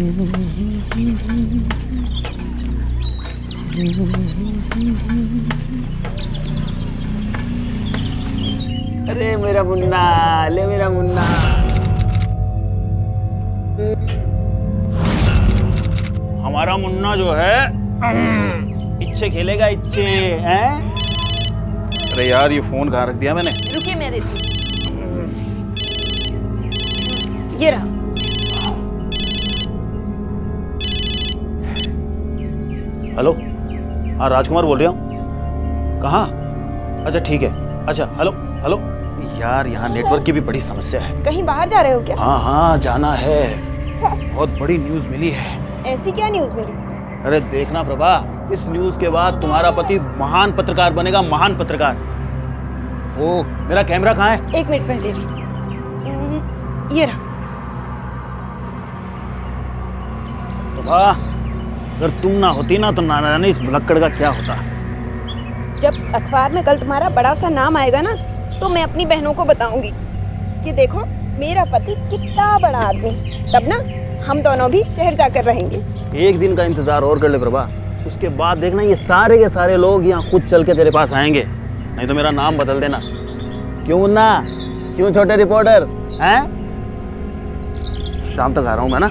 अरे मेरा मुन्ना, ले मेरा मुन्ना। हमारा मुन्ना जो है इच्छे खेलेगा, इच्छे हैं। अरे यार ये फोन कहाँ रख दिया मैंने? रुकिए मैं देती हूँ। ये रहा। हेलो, हाँ राजकुमार बोल रहा हूँ। कहाँ? अच्छा ठीक है। अच्छा हेलो हेलो। यार यहाँ नेटवर्क की भी बड़ी समस्या है। कहीं बाहर जा रहे हो क्या? हाँ हाँ जाना है। बहुत बड़ी न्यूज़ मिली है। ऐसी क्या न्यूज़ मिली? अरे देखना प्रभा, इस न्यूज़ के बाद तुम्हारा पति महान पत्रकार बनेगा, महान पत्रकार। ओ मेरा कैमरा कहाँ है? 1 मिनट में दे रही। ये रहा। प्रभा अगर तुम ना होती ना तो ना जाने इस भुलक्कड़ का क्या होता। जब अखबार में कल तुम्हारा बड़ा सा नाम आएगा ना, तो मैं अपनी बहनों को बताऊंगी कि देखो मेरा पति कितना बड़ा आदमी। तब ना हम दोनों भी शहर जाकर रहेंगे। एक दिन का इंतजार और कर ले प्रभा, उसके बाद देखना ये सारे के सारे लोग यहाँ खुद चल के तेरे पास आएंगे। नहीं तो मेरा नाम बदल देना। क्यों मुन्ना, क्यों छोटे रिपोर्टर हैं? शाम तक आ रहा हूँ मैं ना।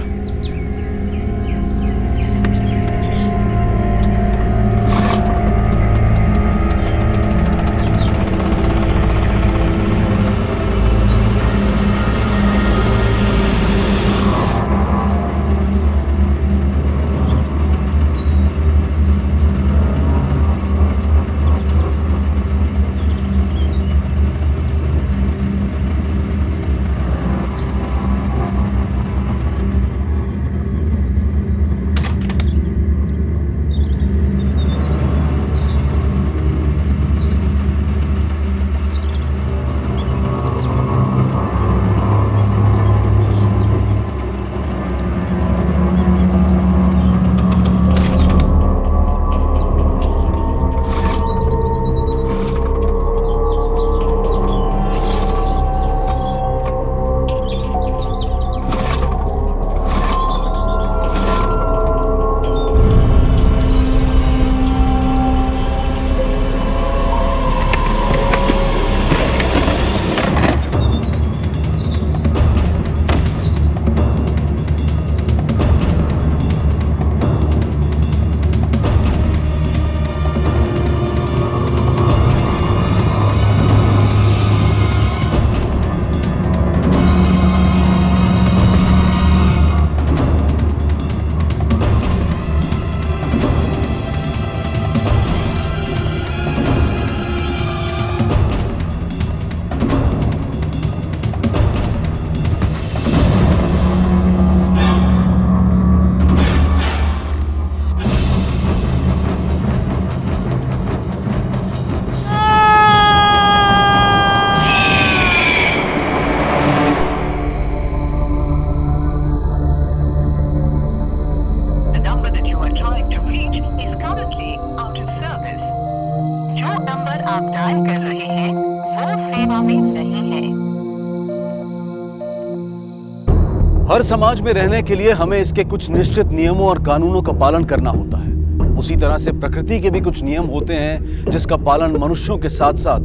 हर समाज में रहने के लिए हमें इसके कुछ निश्चित नियमों और कानूनों का पालन करना होता है। उसी तरह से प्रकृति के भी कुछ नियम होते हैं जिसका पालन मनुष्यों के साथ साथ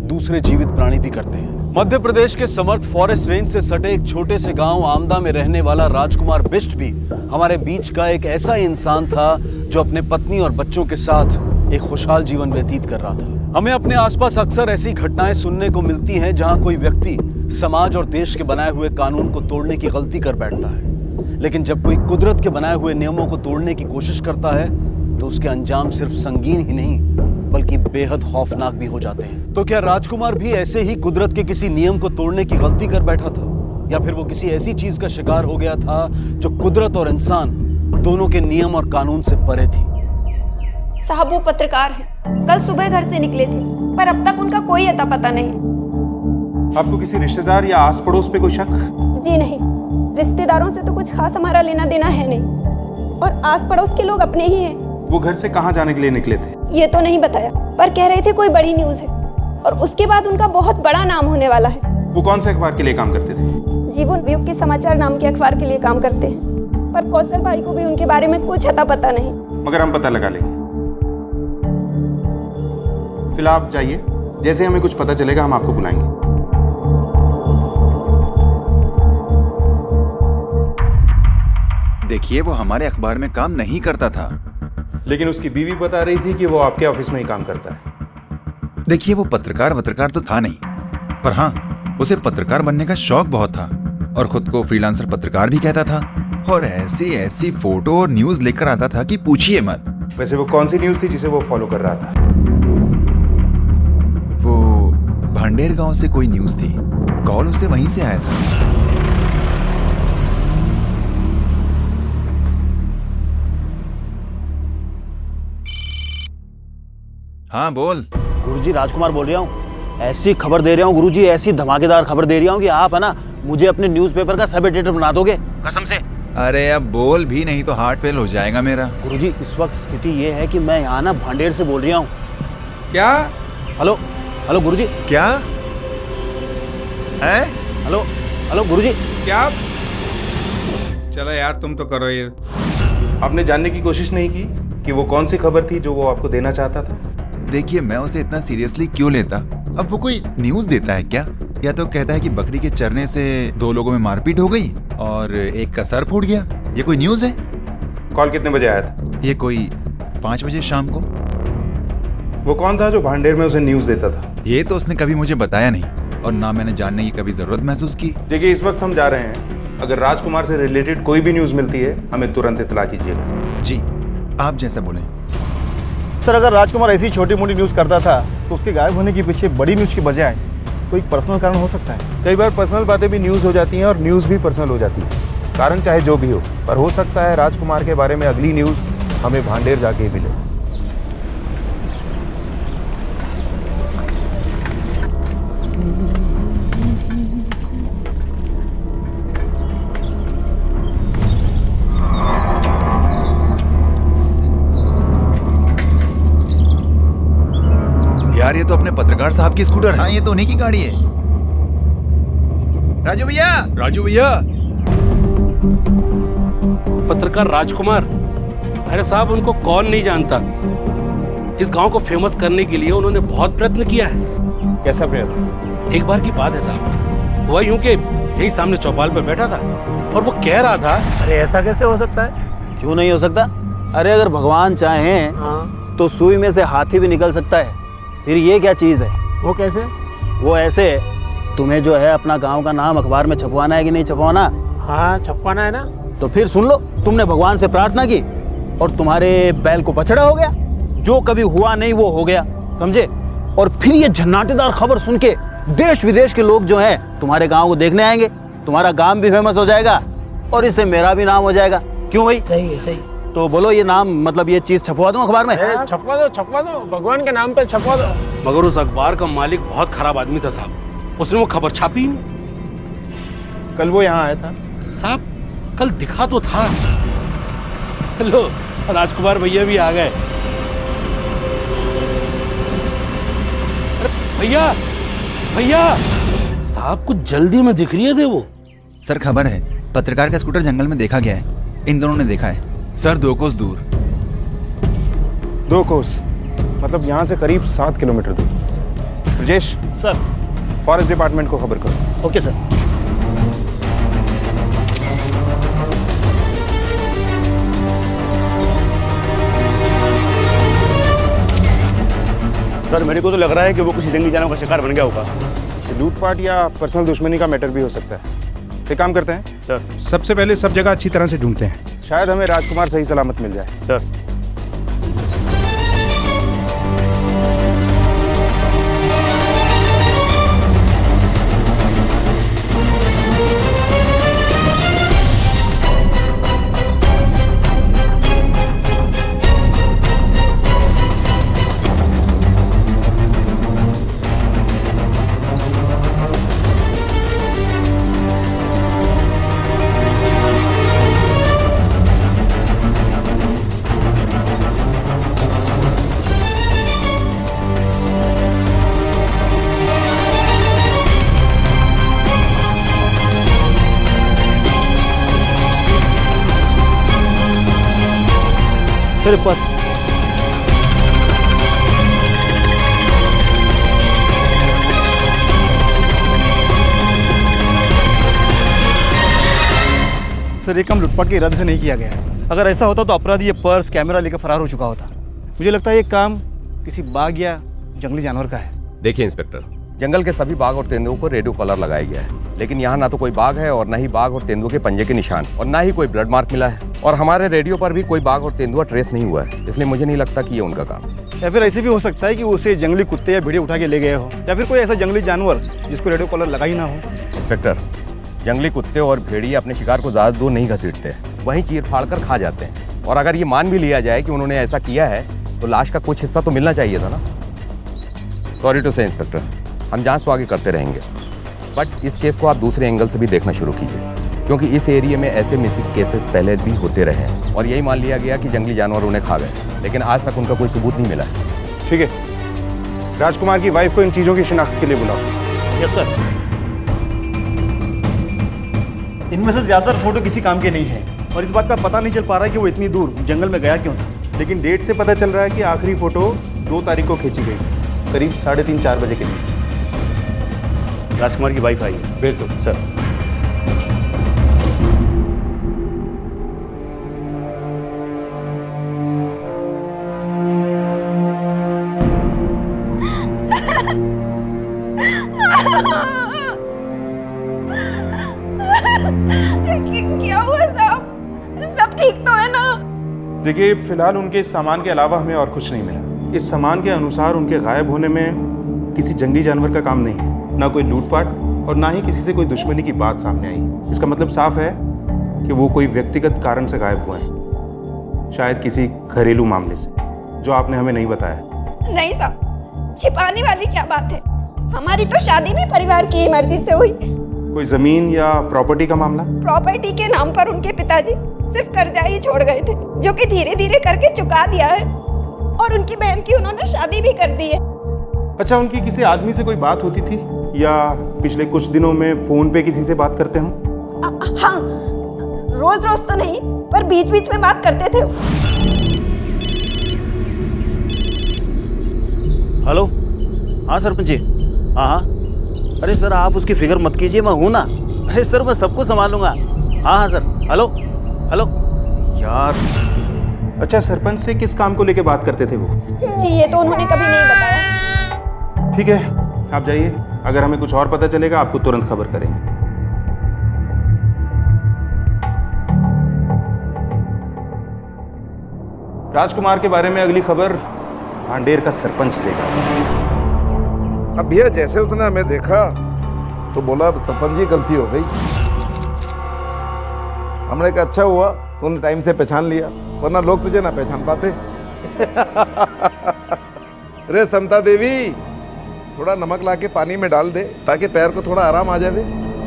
दूसरे जीवित प्राणी भी करते हैं। मध्य प्रदेश के समर्थ फॉरेस्ट रेंज से सटे एक छोटे से गांव आमदा में रहने वाला राजकुमार बिष्ट भी हमारे बीच का एक ऐसा इंसान था जो अपने पत्नी और बच्चों के साथ एक खुशहाल जीवन व्यतीत कर रहा था। हमें अपने आसपास अक्सर ऐसी घटनाएं सुनने को मिलती हैं जहां कोई व्यक्ति समाज और देश के बनाए हुए कानून को तोड़ने की गलती कर बैठता है, लेकिन जब कोई कुदरत के बनाए हुए नियमों को तोड़ने की कोशिश करता है तो उसके अंजाम सिर्फ संगीन ही नहीं बल्कि बेहद खौफनाक भी हो जाते हैं। तो क्या राजकुमार भी ऐसे ही कुदरत के किसी नियम को तोड़ने की गलती कर बैठा था, या फिर वो किसी ऐसी चीज का शिकार हो गया था जो कुदरत और इंसान दोनों के नियम और कानून से परे थी? साहब वो पत्रकार हैं, कल सुबह घर से निकले थे पर अब तक उनका कोई अता पता नहीं। आपको किसी रिश्तेदार या आस पड़ोस पे कोई शक? जी नहीं, रिश्तेदारों से तो कुछ खास हमारा लेना देना है नहीं, और आस पड़ोस के लोग अपने ही हैं। वो घर से कहाँ जाने के लिए निकले थे? ये तो नहीं बताया, पर कह रहे थे कोई बड़ी न्यूज़ है और उसके बाद उनका बहुत बड़ा नाम होने वाला है। वो कौन से अखबार के लिए काम करते थे? जीवन युग के समाचार नाम के अखबार के लिए काम करते हैं, पर कौशल भाई को भी उनके बारे में कुछ अता पता नहीं। मगर हम पता लगा लेंगे। फिलहाल आप जाइए, जैसे हमें कुछ पता चलेगा हम आपको बुलाएंगे। देखिए, वो हमारे अखबार में काम नहीं करता था। लेकिन उसकी बीवी बता रही थी कि वो आपके ऑफिस में ही काम करता है। देखिए, वो पत्रकार तो था नहीं, पर हाँ, उसे पत्रकार बनने का शौक बहुत था और खुद को फ्रीलांसर पत्रकार भी कहता था। और ऐसी ऐसी फोटो और न्यूज लेकर आता था कि पूछिए मत। वैसे वो कौन सी न्यूज थी जिसे वो फॉलो कर रहा था? वो भांडेर गांव से कोई न्यूज थी, कॉल उसे वहीं से आया था। हाँ बोल। गुरुजी, राजकुमार बोल रहा हूँ। ऐसी खबर दे रहा हूँ गुरुजी, ऐसी धमाकेदार खबर दे रहा हूँ कि आप है ना मुझे अपने न्यूज़पेपर का सब एडिटर बना दोगे, कसम से। अरे अब बोल भी, नहीं तो हार्ट फेल हो जाएगा मेरा। गुरुजी, इस वक्त स्थिति ये है कि मैं यहाँ ना भांडेर से बोल रहा हूँ। क्या? हेलो हेलो गुरुजी। क्या है? हेलो हेलो गुरुजी। क्या? चलो यार, तुम तो करो ये। आपने जानने की कोशिश नहीं की कि वो कौन सी खबर थी जो वो आपको देना चाहता था? देखिए, मैं उसे इतना सीरियसली क्यों लेता? अब वो कोई न्यूज देता है क्या? या तो कहता है कि बकरी के चरने से 2 लोगों में मारपीट हो गई और एक का सर फूट गया। ये कोई न्यूज है? कॉल कितने बजे आया था? ये कोई 5 बजे शाम को। वो कौन था जो भांडेर में उसे न्यूज देता था? ये तो उसने कभी मुझे बताया नहीं और ना मैंने जानने की कभी जरूरत महसूस की। देखिए, इस वक्त हम जा रहे हैं। अगर राजकुमार से रिलेटेड कोई भी न्यूज मिलती है हमें तुरंत इत्तला कीजिएगा। जी, आप जैसा बोले। सर, अगर राजकुमार ऐसी छोटी मोटी न्यूज़ करता था तो उसके गायब होने के पीछे बड़ी न्यूज़ की बजाय कोई पर्सनल कारण हो सकता है। कई बार पर्सनल बातें भी न्यूज हो जाती हैं और न्यूज भी पर्सनल हो जाती है। कारण चाहे जो भी हो, पर हो सकता है राजकुमार के बारे में अगली न्यूज हमें भांडेर जाके ही मिले। यार, ये तो अपने पत्रकार साहब की स्कूटर है। हाँ, ये तो उन्हीं की गाड़ी है। राजू भैया, राजू भैया। पत्रकार राजकुमार, अरे साहब, उनको कौन नहीं जानता। इस गांव को फेमस करने के लिए उन्होंने बहुत प्रयत्न किया है। कैसा प्रयत्न? एक बार की बात है साहब, हुआ यूं कि यही सामने चौपाल पर बैठा था और वो कह रहा था। अरे ऐसा कैसे हो सकता है? क्यों नहीं हो सकता? अरे अगर भगवान चाहें तो सुई में से हाथी भी निकल सकता है। फिर ये क्या चीज़ है? वो कैसे? वो ऐसे, तुम्हें जो है अपना गांव का नाम अखबार में छपवाना है कि नहीं छपवाना? हाँ, छपवाना है ना। तो फिर सुन लो, तुमने भगवान से प्रार्थना की और तुम्हारे बैल को बछड़ा हो गया। जो कभी हुआ नहीं वो हो गया, समझे? और फिर ये झन्नाटेदार खबर सुन के देश विदेश के लोग जो हैं तुम्हारे गांव को देखने आएंगे। तुम्हारा गांव भी फेमस हो जाएगा और इससे मेरा भी नाम हो जाएगा। क्यों भाई? सही है, सही। तो बोलो, ये नाम मतलब ये चीज छपवा दूं अखबार में? छपवा दो, भगवान के नाम पे छपवा दो। मगर उस अखबार का मालिक बहुत खराब आदमी था साहब। उसने वो खबर छापी ही नहीं। कल वो यहाँ आया था साहब, कल दिखा तो था। लो, राजकुमार भैया भी आ गए। अरे भैया, भैया साहब, कुछ जल्दी में दिख रही है। दे वो सर, खबर है, पत्रकार का स्कूटर जंगल में देखा गया है। इन दोनों ने देखा है सर, 2 कोस दूर। 2 कोस मतलब यहाँ से करीब 7 किलोमीटर दूर। ब्रजेश सर। फॉरेस्ट डिपार्टमेंट को खबर करो। Okay sir. सर, मेरे को तो लग रहा है कि वो कुछ जंगली जानवर का शिकार बन गया होगा। लूटपाट या पर्सनल दुश्मनी का मैटर भी हो सकता है। एक काम करते हैं सर। सबसे पहले सब जगह अच्छी तरह से ढूंढते हैं, शायद हमें राजकुमार सही सलामत मिल जाए। सर, सिर्फ पर्स। सर, ये काम लूटपाट के इरादे से नहीं किया गया है। अगर ऐसा होता तो अपराधी ये पर्स कैमरा लेकर फरार हो चुका होता। मुझे लगता है ये काम किसी बाघ या जंगली जानवर का है। देखिए इंस्पेक्टर, जंगल के सभी बाघ और तेंदुओं को रेडियो कॉलर लगाया गया है, लेकिन यहाँ ना तो कोई बाघ है और ना ही बाघ और तेंदुओं के पंजे के निशान, और ना ही कोई ब्लड मार्क मिला है, और हमारे रेडियो पर भी कोई बाघ और तेंदुआ ट्रेस नहीं हुआ है। इसलिए मुझे नहीं लगता कि ये उनका काम है। या फिर ऐसे भी हो सकता है कि उसे जंगली कुत्ते या भेड़िया उठा के ले गए हो, या फिर कोई ऐसा जंगली जानवर जिसको रेडियो कॉलर लगा ही ना हो। इंस्पेक्टर, जंगली कुत्ते और भेड़िया अपने शिकार को ज़्यादा दूर नहीं घसीटते, वहीं चीर फाड़ कर खा जाते हैं। और अगर ये मान भी लिया जाए कि उन्होंने ऐसा किया है तो लाश का कुछ हिस्सा तो मिलना चाहिए था ना। सॉरी टू से इंस्पेक्टर, हम जांच तो आगे करते रहेंगे, बट इस केस को आप दूसरे एंगल से भी देखना शुरू कीजिए, क्योंकि इस एरिया में ऐसे मिसिंग केसेस पहले भी होते रहे हैं और यही मान लिया गया कि जंगली जानवर उन्हें खा गए, लेकिन आज तक उनका कोई सबूत नहीं मिला है। ठीक है, राजकुमार की वाइफ को इन चीज़ों की शिनाख्त के लिए बुलाओ। Yes sir. इनमें से ज़्यादातर फोटो किसी काम के नहीं है और इस बात का पता नहीं चल पा रहा है कि वो इतनी दूर जंगल में गया क्यों था। लेकिन डेट से पता चल रहा है कि आखिरी फोटो 2 तारीख को खींची गई, करीब 3:30-4 बजे के लिए। राजकुमार की वाइफ आई है। भेज दो सर। क्या हुआ साहब? सब ठीक तो है ना? देखिए, फिलहाल उनके इस सामान के अलावा हमें और कुछ नहीं मिला। इस सामान के अनुसार उनके गायब होने में किसी जंगली जानवर का काम नहीं है, ना कोई लूटपाट और ना ही किसी से कोई दुश्मनी की बात सामने आई। इसका मतलब साफ है कि वो कोई व्यक्तिगत कारण से गायब हुए हैं, शायद किसी घरेलू मामले से, जो आपने हमें नहीं बताया। नहीं साहब, छिपाने वाली क्या बात है? हमारी तो शादी भी परिवार की मर्जी से हुई। कोई जमीन या प्रॉपर्टी का मामला? प्रॉपर्टी के नाम पर उनके पिताजी सिर्फ कर्जा ही छोड़ गए थे, जो कि धीरे धीरे करके चुका दिया है, और उनकी बहन की उन्होंने शादी भी कर दी है। अच्छा, उनकी किसी आदमी से कोई बात होती थी या पिछले कुछ दिनों में फोन पे किसी से बात करते हो? हाँ, रोज रोज तो नहीं, पर बीच बीच में बात करते थे। हेलो, हाँ सरपंच जी। हाँ हाँ, अरे सर आप उसकी फिक्र मत कीजिए, मैं हूँ ना। अरे सर मैं सबको संभालूंगा। हाँ हाँ सर। हेलो हेलो यार। अच्छा, सरपंच से किस काम को लेके बात करते थे वो? जी ये तो उन्होंने कभी नहीं बताया। ठीक है, आप जाइए, अगर हमें कुछ और पता चलेगा आपको तुरंत खबर करेंगे। राजकुमार के बारे में अगली खबर भांडेर का सरपंच देगा। अब भैया जैसे उसने हमें देखा तो बोला सरपंच जी गलती हो गई। हमने कहा अच्छा हुआ तूने टाइम से पहचान लिया, वरना लोग तुझे ना पहचान पाते। रे समता देवी, थोड़ा नमक लाके पानी में डाल दे ताकि पैर को थोड़ा आराम आ जाए।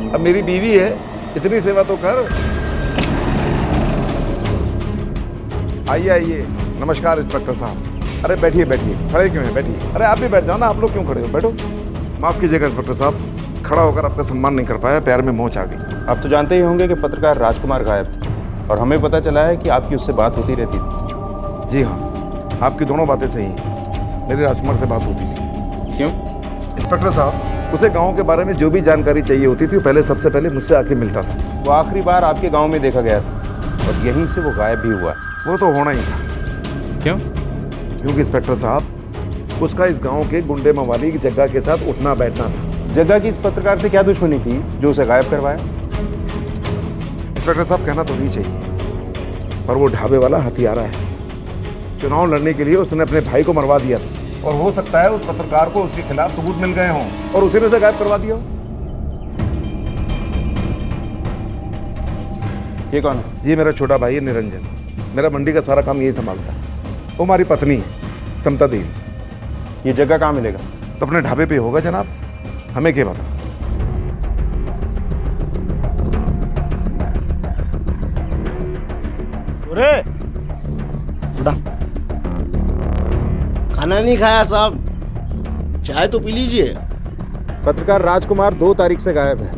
अब मेरी बीवी है, इतनी सेवा तो कर। आइए आइए। नमस्कार इंस्पेक्टर साहब। अरे बैठिए बैठिए, खड़े क्यों हैं? बैठिए। अरे आप भी बैठ जाओ ना, आप लोग क्यों खड़े हो? बैठो। माफ़ कीजिएगा इंस्पेक्टर साहब, खड़ा होकर आपका सम्मान नहीं कर पाया, पैर में मोच आ गई। आप तो जानते ही होंगे कि पत्रकार राजकुमार गायब थे और हमें पता चला है कि आपकी उससे बात होती रहती थी। जी हाँ, आपकी दोनों बातें सही हैं। मेरी राजकुमार से बात होती थी। क्यों? इंस्पेक्टर साहब, उसे गांव के बारे में जो भी जानकारी चाहिए होती थी वो पहले सबसे पहले मुझसे आके मिलता था। वो आखिरी बार आपके गांव में देखा गया था और यहीं से वो गायब भी हुआ। वो तो होना ही था। क्यों? क्योंकि इंस्पेक्टर साहब, उसका इस गांव के गुंडे मवाली की जगह के साथ उठना बैठना था। जगह की इस पत्रकार से क्या दुश्मनी थी जो उसे गायब करवाया? इंस्पेक्टर साहब, कहना तो नहीं चाहिए, पर वो ढाबे वाला हथियारा है। चुनाव लड़ने के लिए उसने अपने भाई को मरवा दिया था और हो सकता है उस पत्रकार को उसके खिलाफ सबूत मिल गए हों और उसी ने उसे गायब करवा दिया हो। ये कौन है? जी मेरा छोटा भाई है निरंजन, मेरा मंडी का सारा काम यही संभालता है। वो हमारी पत्नी है समता देवी। ये जगह कहाँ मिलेगा? तो अपने ढाबे पे होगा जनाब, हमें क्या पता। अरे उड़ा, खाना नहीं खाया साहब, चाय तो पी लीजिए। पत्रकार राजकुमार 2 तारीख से गायब है,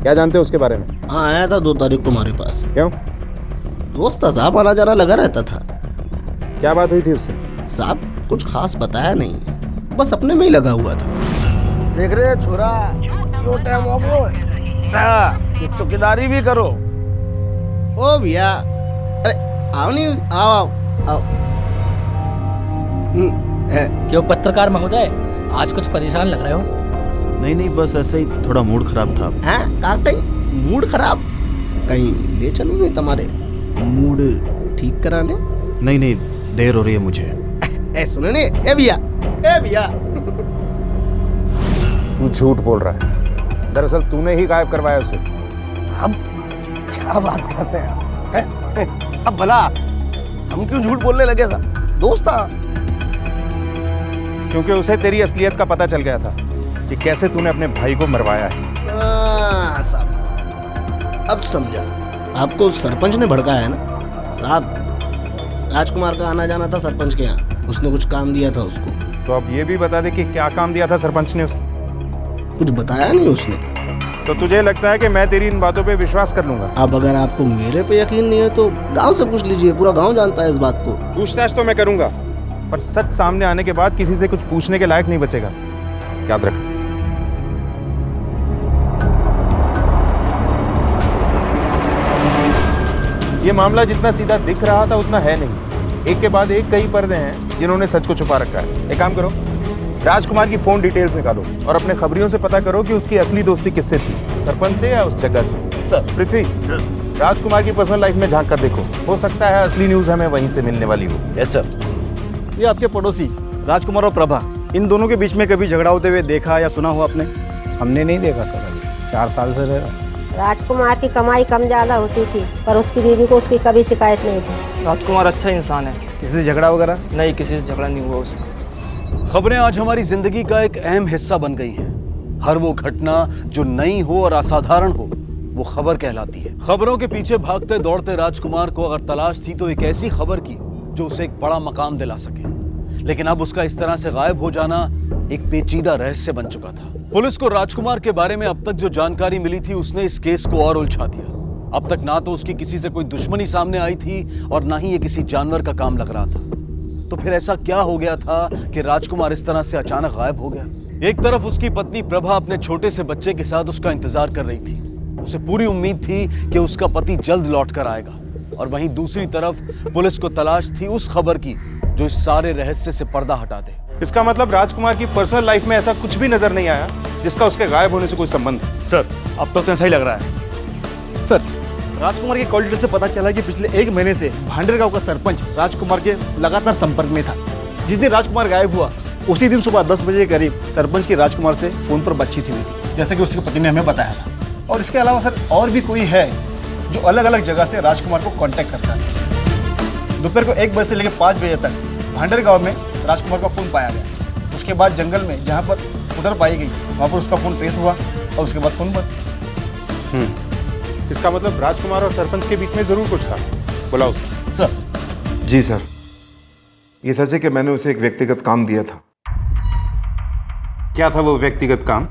क्या जानते हो उसके बारे में? हाँ, आया था 2 तारीख को हमारे पास। क्यों? दोस्त था साहब, आना जाना लगा रहता था। क्या बात हुई थी उससे? साहब कुछ खास बताया नहीं, बस अपने में ही लगा हुआ था। देख रहे छोरा, यो टाइम हो गयो, चौकीदारी भी करो। ओ भैया, अरे आओ नहीं, आओ आओ। क्यों पत्रकार महोदय, आज कुछ परेशान लग रहे हो? नहीं, बस ऐसे ही थोड़ा मूड खराब था। हैं काकई, मूड खराब? कहीं ले चलूं नहीं तुम्हारे मूड ठीक कराने? नहीं, देर हो रही है मुझे। ए सुनो ने, ए भैया, ए भैया। तू झूठ बोल रहा है। दरअसल तूने ही गायब करवाया उसे। अब क्या बात करते हैं? अब भला हम क्यों झूठ बोलने लगे साहब? दोस्त था। क्योंकि उसे तेरी असलियत का पता चल गया था कि कैसे तूने अपने भाई को मरवाया है। साहब अब समझा, आपको सरपंच ने भड़काया है ना साहब। राजकुमार का आना जाना था सरपंच के यहाँ, उसने कुछ काम दिया था उसको। तो अब ये भी बता दे कि क्या काम दिया था सरपंच ने उसे? कुछ बताया नहीं उसने। तो तुझे लगता है कि मैं तेरी इन बातों पे विश्वास कर लूंगा? अब अगर आपको मेरे पे यकीन नहीं है तो गांव से पूछ लीजिए, पूरा गांव जानता है इस बात को। पूछताछ तो मैं करूंगा, पर सच सामने आने के बाद किसी से कुछ पूछने के लायक नहीं बचेगा, याद रख। ये मामला जितना सीधा दिख रहा था उतना है नहीं। एक के बाद एक कई पर्दे हैं जिन्होंने सच को छुपा रखा है। एक काम करो, राजकुमार की फोन डिटेल्स निकालो और अपने खबरियों से पता करो कि उसकी असली दोस्ती किससे थी, सरपंच से या उस जगह से। सर पृथ्वी, राजकुमार की पर्सनल लाइफ में झांक कर देखो, हो सकता है असली न्यूज हमें वहीं से मिलने वाली हो। Yes sir. ये आपके पड़ोसी राजकुमार और प्रभा, इन दोनों के बीच में कभी झगड़ा होते हुए देखा या सुना हो आपने? हमने नहीं देखा सर, अभी 4 साल से रह रहा। राजकुमार की कमाई कम ज़्यादा होती थी, पर उसकी बीवी को उसकी कभी शिकायत नहीं थी। राजकुमार अच्छा इंसान है। किसी से झगड़ा वगैरह? नहीं, किसी से झगड़ा नहीं हुआ उसका। खबरें आज हमारी जिंदगी का एक अहम हिस्सा बन गई हैं। हर वो घटना जो नई हो और असाधारण हो, वो खबर कहलाती है। खबरों के पीछे भागते दौड़ते राजकुमार को अगर तलाश थी तो एक ऐसी खबर की जो उसे एक बड़ा मकाम दिला सके, लेकिन अब उसका इस तरह से गायब हो जाना एक पेचीदा रहस्य बन चुका था। पुलिस को राजकुमार के बारे में अब तक जो जानकारी मिली थी उसने इस केस को और उलझा दिया। अब तक ना तो उसकी किसी से कोई दुश्मनी सामने आई थी और ना ही ये किसी जानवर का काम लग रहा था। तो फिर ऐसा क्या हो गया था कि राजकुमार इस तरह से अचानक गायब हो गया? एक तरफ उसकी पत्नी प्रभा अपने छोटे से बच्चे के साथ उसका इंतजार कर रही थी। उसे पूरी उम्मीद थी कि उसका पति जल्द लौट कर आएगा, और वहीं दूसरी तरफ पुलिस को तलाश थी उस खबर की जो इस सारे रहस्य से पर्दा हटा दे। इसका मतलब राजकुमार की पर्सनल लाइफ में ऐसा कुछ भी नजर नहीं आया जिसका उसके गायब होने से कोई संबंध है। सर अब तक तो ऐसा ही लग रहा है। सर राजकुमार के कॉल डिटेल से पता चला कि पिछले 1 महीने से भांडेर गांव का सरपंच राजकुमार के लगातार संपर्क में था। जिस दिन राजकुमार गायब हुआ उसी दिन सुबह 10 बजे के करीब सरपंच की राजकुमार से फोन पर बातचीत हुई थी, जैसे कि उसके पति ने हमें बताया था। और इसके अलावा सर और भी कोई है जो अलग अलग जगह से राजकुमार को कांटेक्ट करता है। दोपहर को 1 बजे से लेकर 5 बजे तक भांडेर गांव में राजकुमार का फोन पाया गया। उसके बाद जंगल में जहां पर उधर पाई गई वहां पर उसका फोन ट्रेस हुआ और उसके बाद फोन बंद। इसका मतलब राजकुमार और सरपंच के बीच में जरूर कुछ था। बुलाओ उसे। सर। जी सर, ये सच है कि मैंने उसे एक व्यक्तिगत काम दिया था। क्या था वो व्यक्तिगत काम?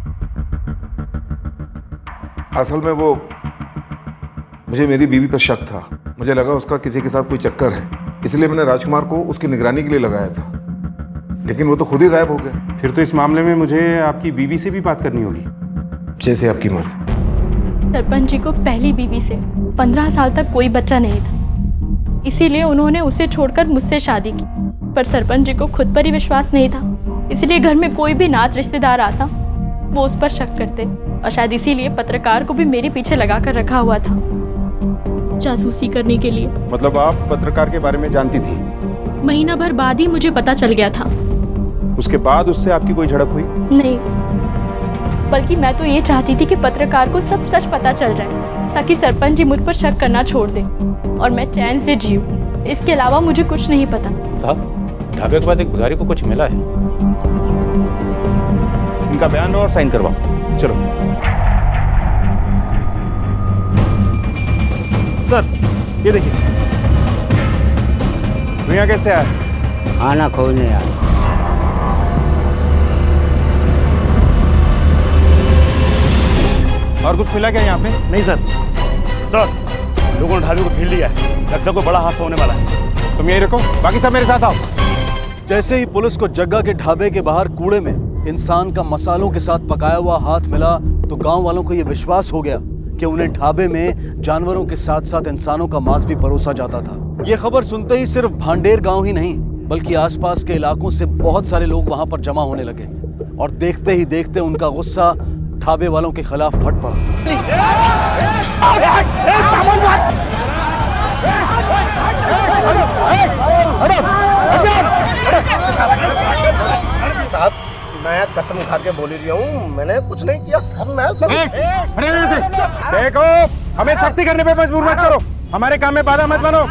असल में वो मुझे मेरी बीवी पर शक था। मुझे लगा उसका किसी के साथ कोई चक्कर है, इसलिए मैंने राजकुमार को उसकी निगरानी के लिए लगाया था, लेकिन वो तो खुद ही गायब हो गया। फिर तो इस मामले में मुझे आपकी बीवी से भी बात करनी होगी। जैसे आपकी मर्जी। सरपंच जी को पहली बीवी से 15 साल तक कोई बच्चा नहीं था, इसीलिए उन्होंने उसे छोड़कर मुझसे शादी की। पर सरपंच जी को खुद पर ही विश्वास नहीं था, इसलिए घर में कोई भी नात रिश्तेदार आता वो उस पर शक करते, और शायद इसीलिए पत्रकार को भी मेरे पीछे लगा कर रखा हुआ था, जासूसी करने के लिए। मतलब आप पत्रकार के बारे में जानती थी? महीना भर बाद ही मुझे पता चल गया था। उसके बाद उससे आपकी कोई झड़प हुई? नहीं, बल्कि मैं तो ये चाहती थी कि पत्रकार को सब सच पता चल जाए, ताकि सरपंच जी मुझ पर शक करना छोड़ दें और मैं चैन से जीऊं। इसके अलावा मुझे कुछ नहीं पता। साहब, ढाबे के बाद एक भिखारी को कुछ मिला है। इनका बयान और साइन करवाओ। चलो। सर ये देखिए। तू यहाँ कैसे आया? खाना खोजने आया। और कुछ मिला क्या यहाँ पे? नहीं सर। सर लोगों ने ढाबे को घेर लिया है, लगता है कोई बड़ा हादसा होने वाला है। तुम यही रखो, बाकी सब मेरे साथ आओ। जैसे ही पुलिस को जग्गा के ढाबे के बाहर कूड़े में इंसान का मसालों के साथ पकाया हुआ हाथ मिला तो गांव वालों को यह विश्वास हो गया कि उन्हें ढाबे में जानवरों के साथ साथ इंसानों का मांस भी परोसा जाता था। यह खबर सुनते ही सिर्फ भांडेर गांव ही नहीं बल्कि आसपास के इलाकों से बहुत सारे लोग वहां पर जमा होने लगे और देखते ही देखते उनका गुस्सा ढाबे वालों के खिलाफ फट पड़ा। साहब मैं कसम खा के बोल रही हूँ, मैंने कुछ नहीं किया सर। देखो, हमें सख्ती करने पे मजबूर मत करो, हमारे काम में बाधा मत बनो।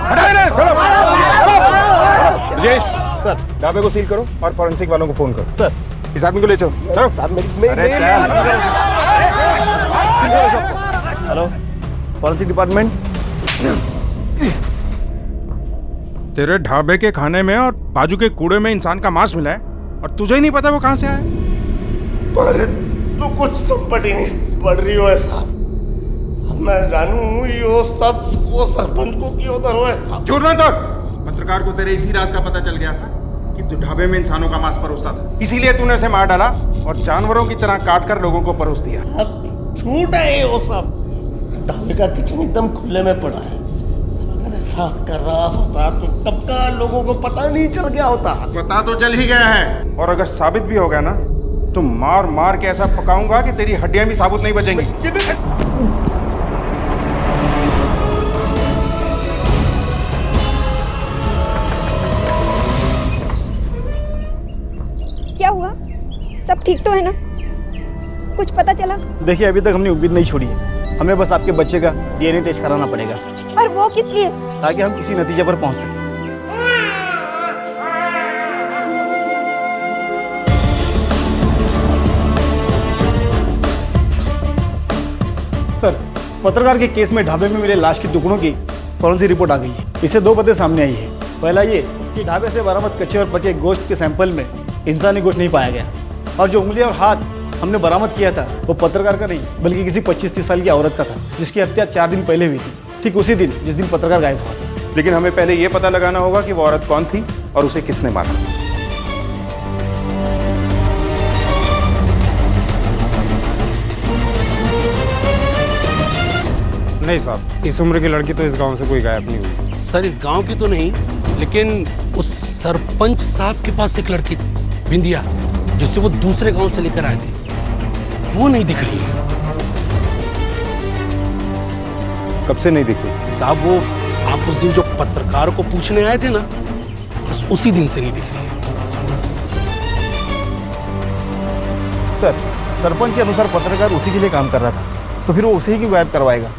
राजेश सर, ढाबे को सील करो और फॉरेंसिक वालों को फोन करो। सर, इस आदमी को ले चलो। Hello, forensic department. तेरे ढाबे के खाने में और बाजू के कूड़े में इंसान का मांस मिला है और तुझे ही नहीं पता वो कहां से आया। अरे तू कुछ संपट ही नहीं पड़ रही हो साहब। मैं जानू यो सब वो सरपंच को क्यों उधर हो साहब। झूठ मत बोल। पत्रकार को तेरे इसी राज का पता चल गया था कि तू ढाबे में इंसानों का मांस परोसता था, इसीलिए तूने उसे मार डाला और जानवरों की तरह काट कर लोगों को परोस दिया। अब झूठ है ये वो सब। ढाबे का किचन एकदम खुले में पड़ा है। अगर ऐसा कर रहा होता तो तब का लोगों को पता नहीं चल गया होता। पता तो चल ही गया है, और अगर साबित भी हो गया ना तो मार मार के ऐसा पकाऊंगा कि तेरी हड्डियां भी साबुत नहीं बचेंगी। क्या हुआ? सब ठीक तो है ना? कुछ पता चला? देखिए अभी तक हमने उम्मीद नहीं छोड़ी है, हमें बस आपके बच्चे का DNA टेस्ट कराना पड़ेगा। और वो किस लिए? ताकि हम किसी नतीजे पर पहुंच सकें। सर, पत्रकार के केस में ढाबे में मिले लाश के टुकड़ों की फॉरेंसिक रिपोर्ट आ गई है। इससे दो बातें सामने आई है। पहला ये कि ढाबे से बरामद कच्चे और पके गोश्त के सैंपल में इंसानी गोश्त नहीं पाया गया, और जो उंगलियां और हाथ हमने बरामद किया था वो पत्रकार का नहीं बल्कि किसी 25-30 साल की औरत का था, जिसकी हत्या 4 दिन पहले हुई थी, ठीक उसी दिन जिस दिन पत्रकार गायब हुआ था। लेकिन हमें पहले ये पता लगाना होगा कि वो औरत कौन थी और उसे किसने मारा। नहीं साहब, इस उम्र की लड़की तो इस गांव से कोई गायब नहीं हुई। सर इस गांव की तो नहीं, लेकिन उस सरपंच साहब के पास एक लड़की बिंदिया जिससे वो दूसरे गांव से लेकर आए थे, वो नहीं दिख रही है। कब से नहीं दिखी? साहब वो आप उस दिन जो पत्रकार को पूछने आए थे ना, बस उसी दिन से नहीं दिख रही है। सर, सरपंच के अनुसार पत्रकार उसी के लिए काम कर रहा था, तो फिर वो उसी ही क्यों गायब करवाएगा?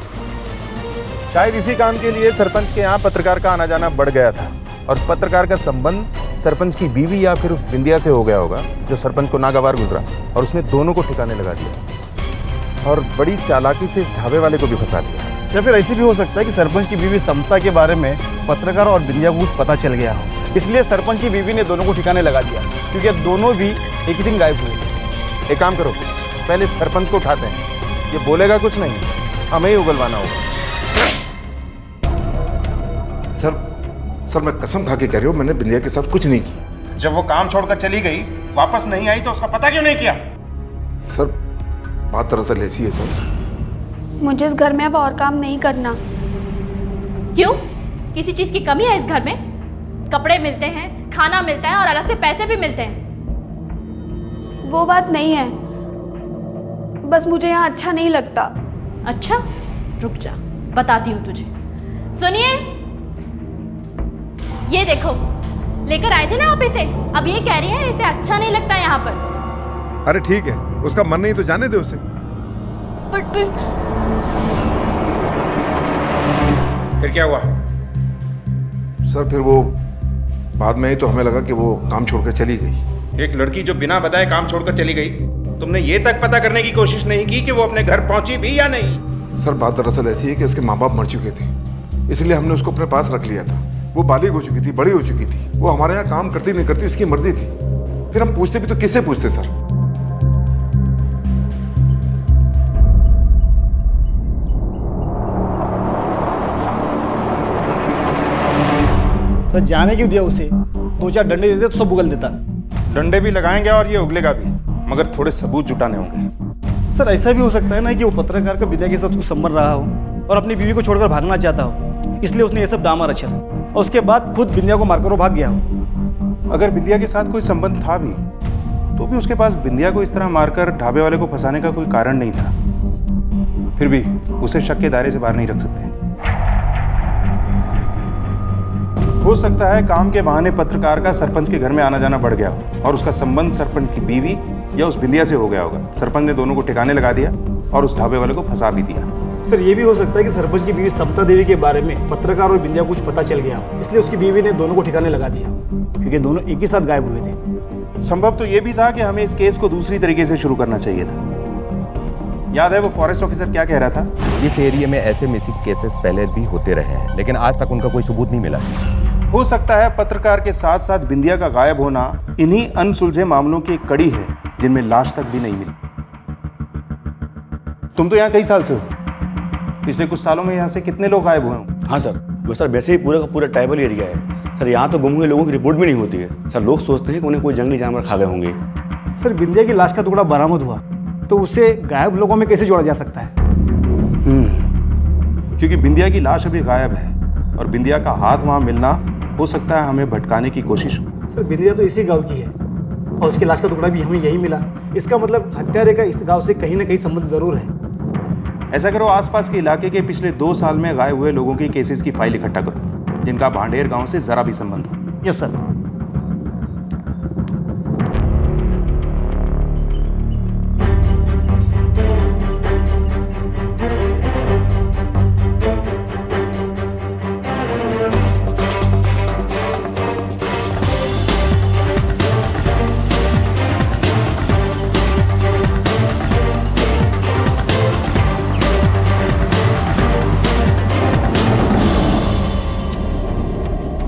शायद इसी काम के लिए सरपंच के यहाँ पत्रकार का आना जाना बढ़ गया था, और पत्रकार का संबंध सरपंच की बीवी या फिर उस बिंदिया से हो गया होगा जो सरपंच को नागवार गुजरा, और उसने दोनों को ठिकाने लगा दिया और बड़ी चालाकी से इस ढाबे वाले को भी फंसा दिया। या फिर ऐसी भी हो सकता है कि सरपंच की बीवी समता के बारे में पत्रकार और बिंदिया को कुछ पता चल गया हो, इसलिए सरपंच की बीवी ने दोनों को ठिकाने लगा दिया, क्योंकि अब दोनों भी एक ही दिन गायब हुए। एक काम करो, पहले सरपंच को उठाते हैं, ये बोलेगा कुछ नहीं, हमें ही उगलवाना होगा। सर मैं कसम खा के कह रही हूँ, मैंने बिंदिया के साथ कुछ नहीं किया। जब वो काम छोड़कर चली गई, वापस नहीं आई, तो उसका पता क्यों नहीं किया? सर बात दरअसल ऐसी है सर, मुझे इस घर में अब और काम नहीं करना। क्यों? किसी चीज की कमी है इस घर में? कपड़े मिलते हैं, खाना मिलता है और अलग से पैसे भी मिलते हैं। वो बात नहीं है, बस मुझे यहाँ अच्छा नहीं लगता। अच्छा, रुक जा, बताती हूँ तुझे। सुनिए, ये देखो, लेकर आए थे ना आप इसे, अब ये कह रही है इसे अच्छा नहीं लगता यहाँ पर। अरे ठीक है, उसका मन नहीं तो जाने दे उसे। फिर क्या हुआ? सर फिर वो बाद में ही तो हमें लगा कि वो काम छोड़कर चली गई। एक लड़की जो बिना बताए काम छोड़कर चली गई, तुमने ये तक पता करने की कोशिश नहीं की कि वो अपने घर पहुंची भी या नहीं? सर बात दरअसल ऐसी है कि उसके माँ बाप मर चुके थे, इसलिए हमने उसको अपने पास रख लिया था। वो बालिग हो चुकी थी, बड़ी हो चुकी थी, वो हमारे यहाँ काम करती नहीं करती उसकी मर्जी थी। फिर हम पूछते भी तो किससे पूछते सर? सर जाने क्यों दिया उसे? 2-4 डंडे देते तो सब उगल देता। डंडे भी लगाएंगे और ये उगलेगा भी, मगर थोड़े सबूत जुटाने होंगे। सर ऐसा भी हो सकता है ना कि वो पत्रकार का विद्या के साथ कुछ संबंध रहा हो और अपनी बीवी को छोड़कर भागना चाहता हो, इसलिए उसने ये सब डामा रचा और उसके बाद खुद बिंदिया को मारकर वो भाग गया हो। अगर बिंदिया के साथ कोई संबंध था भी तो भी उसके पास बिंदिया को इस तरह मारकर ढाबे वाले को फंसाने का कोई कारण नहीं था। फिर भी उसे शक के दायरे से बाहर नहीं रख सकते। हो सकता है काम के बहाने पत्रकार का सरपंच के घर में आना जाना बढ़ गया हो और उसका संबंध सरपंच की बीवी या उस बिंदिया से हो गया होगा। सरपंच ने दोनों को ठिकाने लगा दिया और उस ढाबे वाले को फंसा भी दिया। सर ये भी हो सकता है कि सरपंच की बीवी समता देवी के बारे में पत्रकार और बिंदिया को कुछ पता चल गया हो, इसलिए उसकी बीवी ने दोनों को ठिकाने लगा दिया, क्योंकि दोनों एक ही साथ गायब हुए थे। संभव तो ये भी था कि हमें इस केस को दूसरी तरीके से शुरू करना चाहिए था। याद है वो फॉरेस्ट ऑफिसर क्या कह रहा था? इस एरिया में ऐसे मिसिंग केसेस पहले भी होते रहे हैं, लेकिन आज तक उनका कोई सबूत नहीं मिला। हो सकता है पत्रकार के साथ साथ बिंदिया का गायब होना इन्हीं अनसुलझे मामलों की एक कड़ी है जिनमें लाश तक भी नहीं मिली। तुम तो यहाँ कई साल से हो, पिछले कुछ सालों में यहाँ से कितने लोग गायब हुए हों? हाँ सर, वो सर वैसे ही पूरा का पूरा ट्राइबल एरिया है सर। यहाँ तो गुम हुए लोगों की रिपोर्ट भी नहीं होती है सर। लोग सोचते हैं कि उन्हें कोई जंगली जानवर खा गए होंगे। सर बिंदिया की लाश का टुकड़ा बरामद हुआ तो उसे गायब लोगों में कैसे जोड़ा जा सकता है? क्योंकि बिंदिया की लाश अभी गायब है और बिंदिया का हाथ वहाँ मिलना हो सकता है हमें भटकाने की कोशिश हो। सर बिंदिया तो इसी गांव की है और उसकी लाश का टुकड़ा भी हमें यही मिला। इसका मतलब हत्यारे का इस गांव से कहीं ना कहीं संबंध जरूर है। ऐसा करो, आसपास के इलाके के पिछले 2 साल में गायब हुए लोगों की केसेस की फाइल इकट्ठा करो जिनका भांडेर गांव से जरा भी संबंध हो। Yes sir.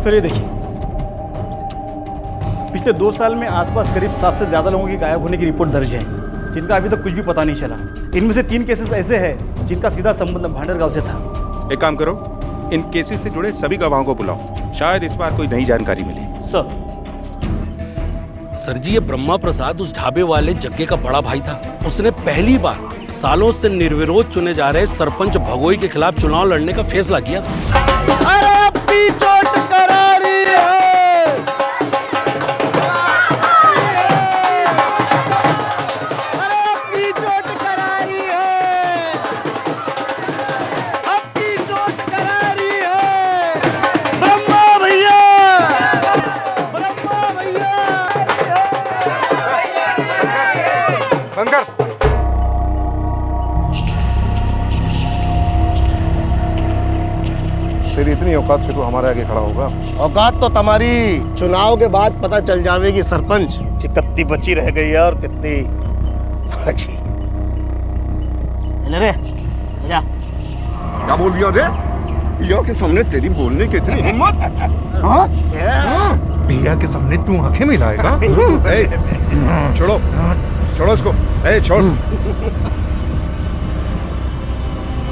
सर ये देखिए, पिछले 2 साल में आसपास करीब 7 से ज़्यादा लोगों की गायब होने की रिपोर्ट दर्ज है जिनका अभी तक कुछ भी पता नहीं चला। इनमें से 3 केसेस ऐसे हैं जिनका सीधा संबंध भांडेर गांव से था। एक काम करो, इन केसेस से जुड़े सभी गवाहों को बुलाओ, शायद इस बार कोई नई जानकारी मिले। सर जी, ये ब्रह्मा प्रसाद उस ढाबे वाले जग्गे का बड़ा भाई था। उसने पहली बार सालों से निर्विरोध चुने जा रहे सरपंच भगोई के खिलाफ चुनाव लड़ने का फैसला किया था। चोट करारी है। अरे अपनी चोट करारी है। अपनी चोट करारी है। ब्रह्मा भैया, ब्रह्मा भैया। बंद कर। तेरी इतनी औकात के तू हमारे आगे खड़ा होगा? औकात तो तुम्हारी चुनाव के बाद पता चल जाएगी सरपंच कि कितनी बची रह गई है और कितनी बची। ले जा। क्या बोल दिया रे? भैया के सामने तेरी बोलने की इतनी हिम्मत? हाँ? भैया के सामने तू आंखें मिलाएगा? छोड़ो, छोड़ो इसको। छोड़।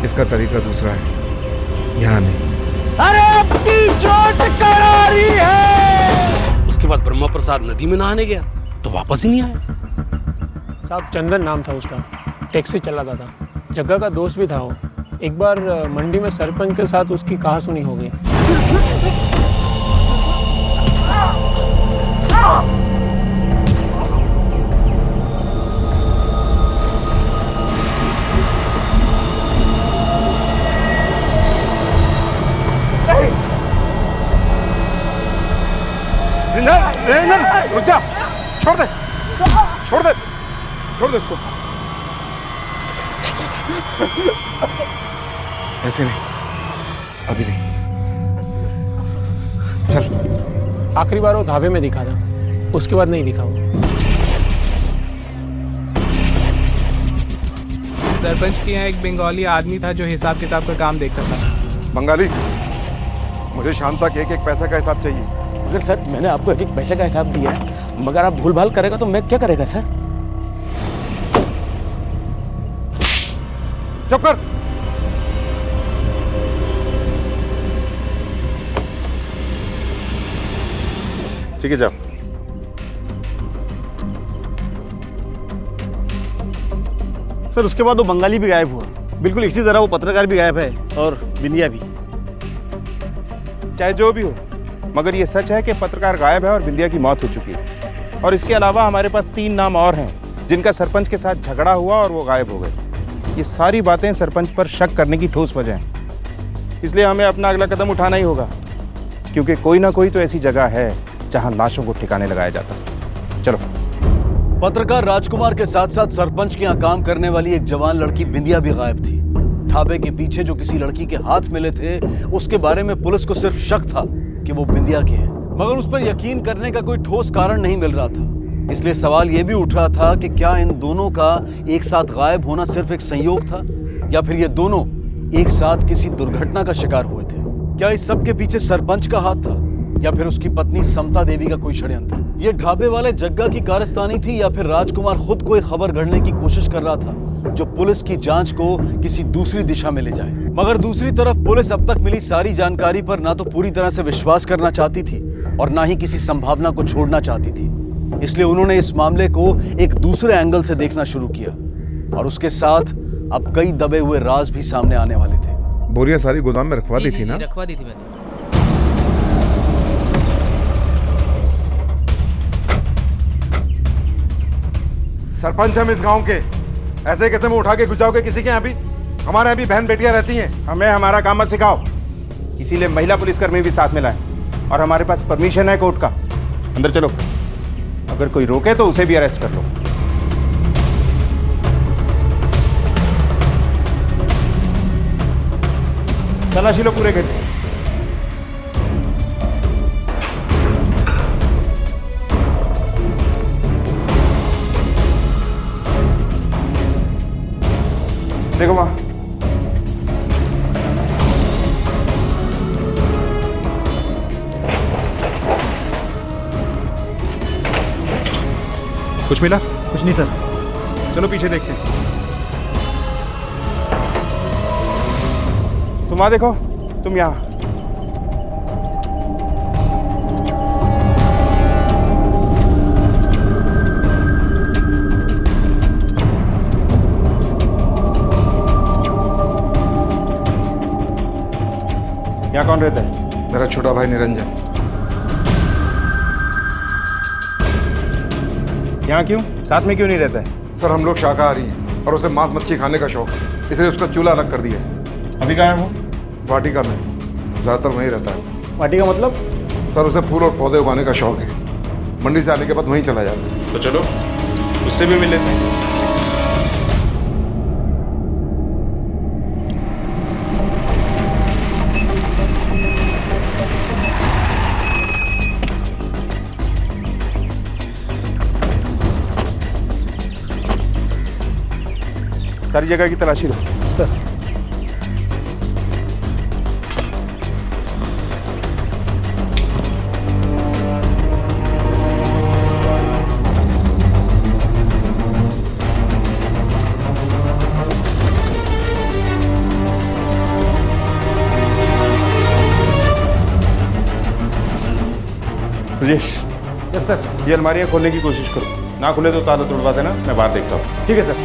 इसका तरीका दूसरा है, यहाँ नहीं। अरे अपनी चोट करारी है। उसके बाद ब्रह्मा प्रसाद नदी में नहाने गया तो वापस ही नहीं आया। साहब चंदन नाम था उसका, टैक्सी चलाता था, जग्गा का दोस्त भी था वो। एक बार मंडी में सरपंच के साथ उसकी कहासुनी हो गई। रुक जा, छोड़ दे, छोड़ दे, छोड़ दे इसको। ऐसे नहीं, अभी नहीं। चल। आखिरी बार वो ढाबे में दिखा था, उसके बाद नहीं दिखा वो। सरपंच के यहाँ एक बंगाली आदमी था जो हिसाब किताब का काम देखता था। बंगाली, मुझे शाम तक एक एक पैसा का हिसाब चाहिए। अगर सर मैंने आपको एक एक पैसे का हिसाब दिया है, मगर आप भूल भाल करेगा तो मैं क्या करेगा सर? चुप कर। ठीक है जाओ। सर उसके बाद वो बंगाली भी गायब हुआ, बिल्कुल इसी तरह वो पत्रकार भी गायब है और बिंदिया भी। चाहे जो भी हो, मगर ये सच है कि पत्रकार गायब है और बिंदिया की मौत हो चुकी है। और इसके अलावा हमारे पास 3 नाम और हैं जिनका सरपंच के साथ झगड़ा हुआ और वो गायब हो गए। ये सारी बातें सरपंच पर शक करने की ठोस वजह हैं। इसलिए हमें अपना अगला कदम उठाना ही होगा, क्योंकि कोई ना कोई तो ऐसी जगह है जहां लाशों को ठिकाने लगाया जाता है। चलो। पत्रकार राजकुमार के साथ साथ सरपंच के यहाँ काम करने वाली एक जवान लड़की बिंदिया भी गायब थी। ढाबे के पीछे जो किसी लड़की के हाथ मिले थे, उसके बारे में पुलिस को सिर्फ शक था कि वो बिंदिया के हैं, मगर उस पर यकीन करने का कोई ठोस कारण नहीं मिल रहा था। इसलिए सवाल ये भी उठ रहा था कि क्या इन दोनों का एक साथ गायब होना सिर्फ एक संयोग था, या फिर ये दोनों एक साथ किसी दुर्घटना का शिकार हुए थे। क्या इस सब के पीछे सरपंच का हाथ था, या फिर उसकी पत्नी समता देवी का कोई षड्यंत्र? ये ढाबे वाले जग्गा की कारस्तानी थी, या फिर राजकुमार खुद कोई खबर गढ़ने की कोशिश कर रहा था जो पुलिस की जांच को किसी दूसरी दिशा में ले जाए? मगर दूसरी तरफ पुलिस अब तक मिली सारी जानकारी पर ना तो पूरी तरह से विश्वास करना चाहती थी और ना ही किसी संभावना को छोड़ना चाहती थी। इसलिए उन्होंने इस मामले को एक दूसरे एंगल से देखना शुरू किया, और उसके साथ अब कई दबे हुए राज भी सामने आने वाले थे। बोरियां सारी गोदाम में रखवा दी थी ना? रखवा दी थी मैंने। सरपंच हम इस गांव के, ऐसे कैसे मुंह उठा के घुसाओगे किसी के यहाँ भी? हमारे यहाँ भी बहन बेटियां रहती हैं। हमें हमारा काम मत सिखाओ, इसीलिए महिला पुलिसकर्मी भी साथ में लाए, और हमारे पास परमिशन है कोर्ट का। अंदर चलो, अगर कोई रोके तो उसे भी अरेस्ट कर लो। तलाशी लो पूरे घर। देखो वहां, कुछ मिला? कुछ नहीं सर। चलो पीछे देखते हैं। तुम वहां देखो, तुम यहां। यहाँ कौन रहता है? मेरा छोटा भाई निरंजन। यहाँ क्यों? साथ में क्यों नहीं रहता है? सर हम लोग शाकाहारी हैं और उसे मांस मच्छी खाने का शौक है, इसलिए उसका चूल्हा अलग कर दिया है। अभी कहाँ है वो? वाटिका में, ज़्यादातर वहीं रहता है। वाटिका मतलब? सर उसे फूल और पौधे उगाने का शौक है, मंडी से आने के बाद वहीं चला जाता है। तो चलो उससे भी मिल लेते हैं। सारी जगह की तलाशी लो। सर ब्रजेश। Yes sir. ये अलमारियाँ खोलने की कोशिश करो, ना खुले तो ताला तोड़वा देना, मैं बाहर देखता हूँ। ठीक है सर।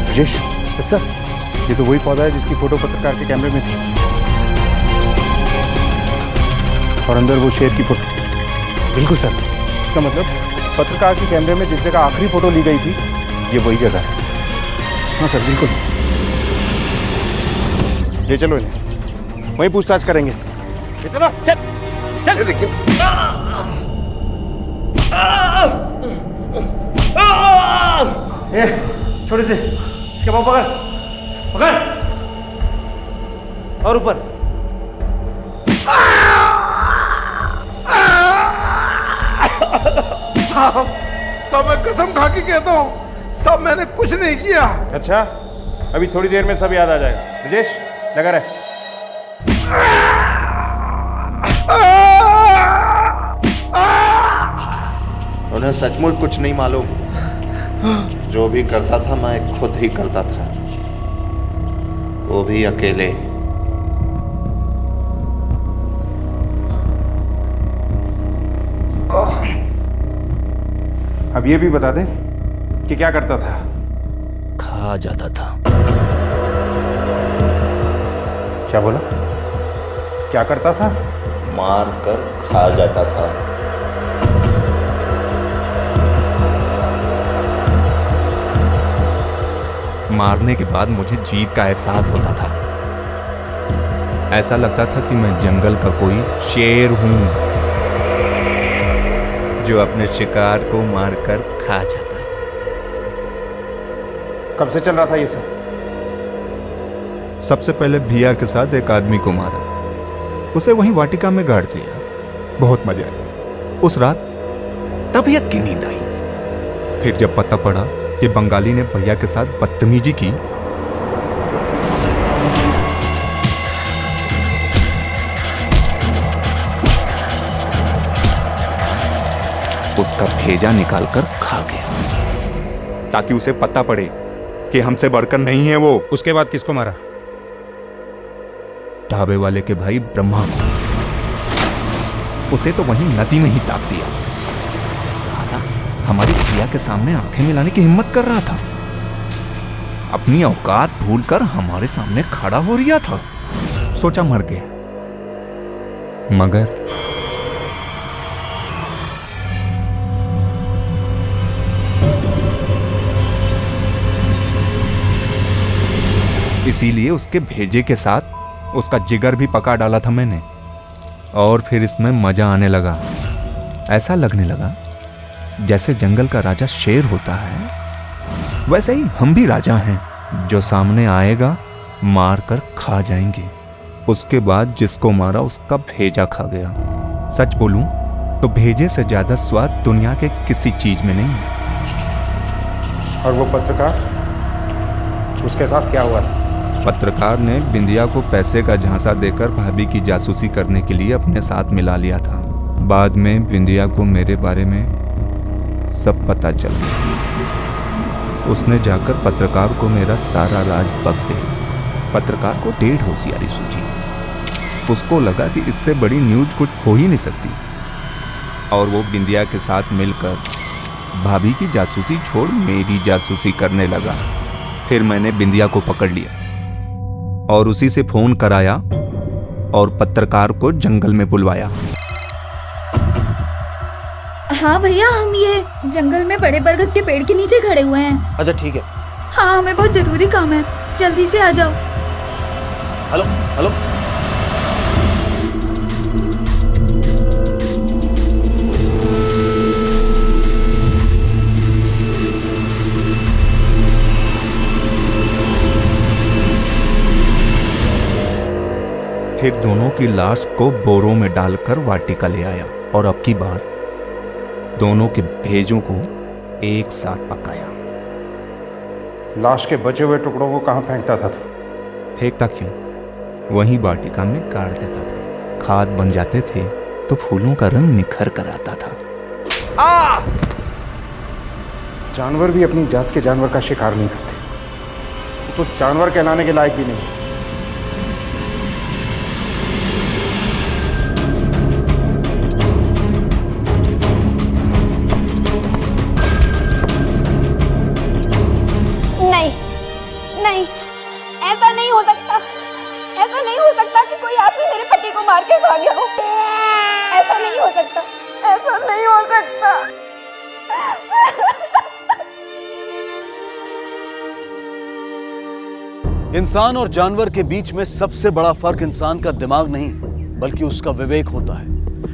ब्रजेश। Yes sir. ये तो वही पौधा है जिसकी फोटो पत्रकार के कैमरे में थी, और अंदर वो शेर की फोटो। बिल्कुल सर। इसका मतलब पत्रकार के कैमरे में जिस जगह आखिरी फोटो ली गई थी, ये वही जगह है। हाँ सर बिल्कुल। ले चलो इन्हें, वहीं पूछताछ करेंगे। चलो चल चल। देखिए छोटे से इसके पाँव पकड़ पकड़, और ऊपर। साहब मैं कसम खा के कहता हूँ, साहब मैंने कुछ नहीं किया। अच्छा, अभी थोड़ी देर में सब याद आ जाएगा। ब्रजेश लगा रहे। उन्हें सचमुच कुछ नहीं मालूम। जो भी करता था मैं खुद ही करता था, वो भी अकेले। अब ये भी बता दे कि क्या करता था? खा जाता था। क्या बोला? क्या करता था? मार कर खा जाता था। मारने के बाद मुझे जीत का एहसास होता था। ऐसा लगता था कि मैं जंगल का कोई शेर हूं जो अपने शिकार को मारकर खा जाता है। कब से चल रहा था ये सब? सबसे पहले भिया के साथ एक आदमी को मारा, उसे वहीं वाटिका में गाड़ दिया। बहुत मजा आया। उस रात तबीयत की नींद आई। फिर जब पता पड़ा कि बंगाली ने भैया के साथ बदतमीजी की, उसका भेजा निकालकर खा गया ताकि उसे पता पड़े कि हमसे बढ़कर नहीं है वो। उसके बाद किसको मारा? ढाबे वाले के भाई ब्रह्मा को। उसे तो वहीं नदी में ही दाब दिया। साला हमारी भैया के सामने आंखें मिलाने की हिम्मत कर रहा था। अपनी औकात भूलकर हमारे सामने खड़ा हो रिया था। सोचा मर गया, मगर इसीलिए उसके भेजे के साथ उसका जिगर भी पका डाला था मैंने। और फिर इसमें मजा आने लगा। ऐसा लगने लगा जैसे जंगल का राजा शेर होता है, वैसे ही हम भी राजा हैं। जो सामने आएगा मार कर खा जाएंगे। उसके बाद जिसको मारा उसका भेजा खा गया। सच बोलूं तो भेजे से ज्यादा स्वाद दुनिया के किसी चीज में नहीं है। और वो पत्रकार, उसके साथ क्या हुआ था? पत्रकार ने बिंदिया को पैसे का झांसा देकर भाभी की जासूसी करने के लिए अपने साथ मिला लिया था। बाद में बिंदिया को मेरे बारे में सब पता चल गया। उसने जाकर पत्रकार को मेरा सारा राज बक दिया। पत्रकार को ढेर होशियारी सूझी। उसको लगा कि इससे बड़ी न्यूज कुछ हो ही नहीं सकती, और वो बिंदिया के साथ मिलकर भाभी की जासूसी छोड़ मेरी जासूसी करने लगा। फिर मैंने बिंदिया को पकड़ लिया और उसी से फोन कराया और पत्रकार को जंगल में बुलवाया। हाँ भैया, हम ये जंगल में बड़े बरगद के पेड़ के नीचे खड़े हुए हैं। अच्छा ठीक है। हाँ, हमें बहुत जरूरी काम है, जल्दी से आ जाओ। Hello hello. फिर दोनों की लाश को बोरों में डालकर वाटिका ले आया और अब की बार दोनों के भेजों को एक साथ पकाया। लाश के बचे हुए टुकड़ों को कहाँ फेंकता था तू? फेंकता क्यों, वहीं वाटिका में गाड़ देता था। खाद बन जाते थे तो फूलों का रंग निखर कर आता था। जानवर भी अपनी जात के जानवर का शिकार नहीं करते। तो जानवर कहलाने के लायक भी नहीं। नहीं, ऐसा नहीं हो सकता। ऐसा नहीं हो सकता कि कोई आदमी मेरे पति को मार के खा गया हो। ऐसा नहीं हो सकता। ऐसा नहीं हो सकता। इंसान और जानवर के बीच में सबसे बड़ा फर्क इंसान का दिमाग नहीं बल्कि उसका विवेक होता है,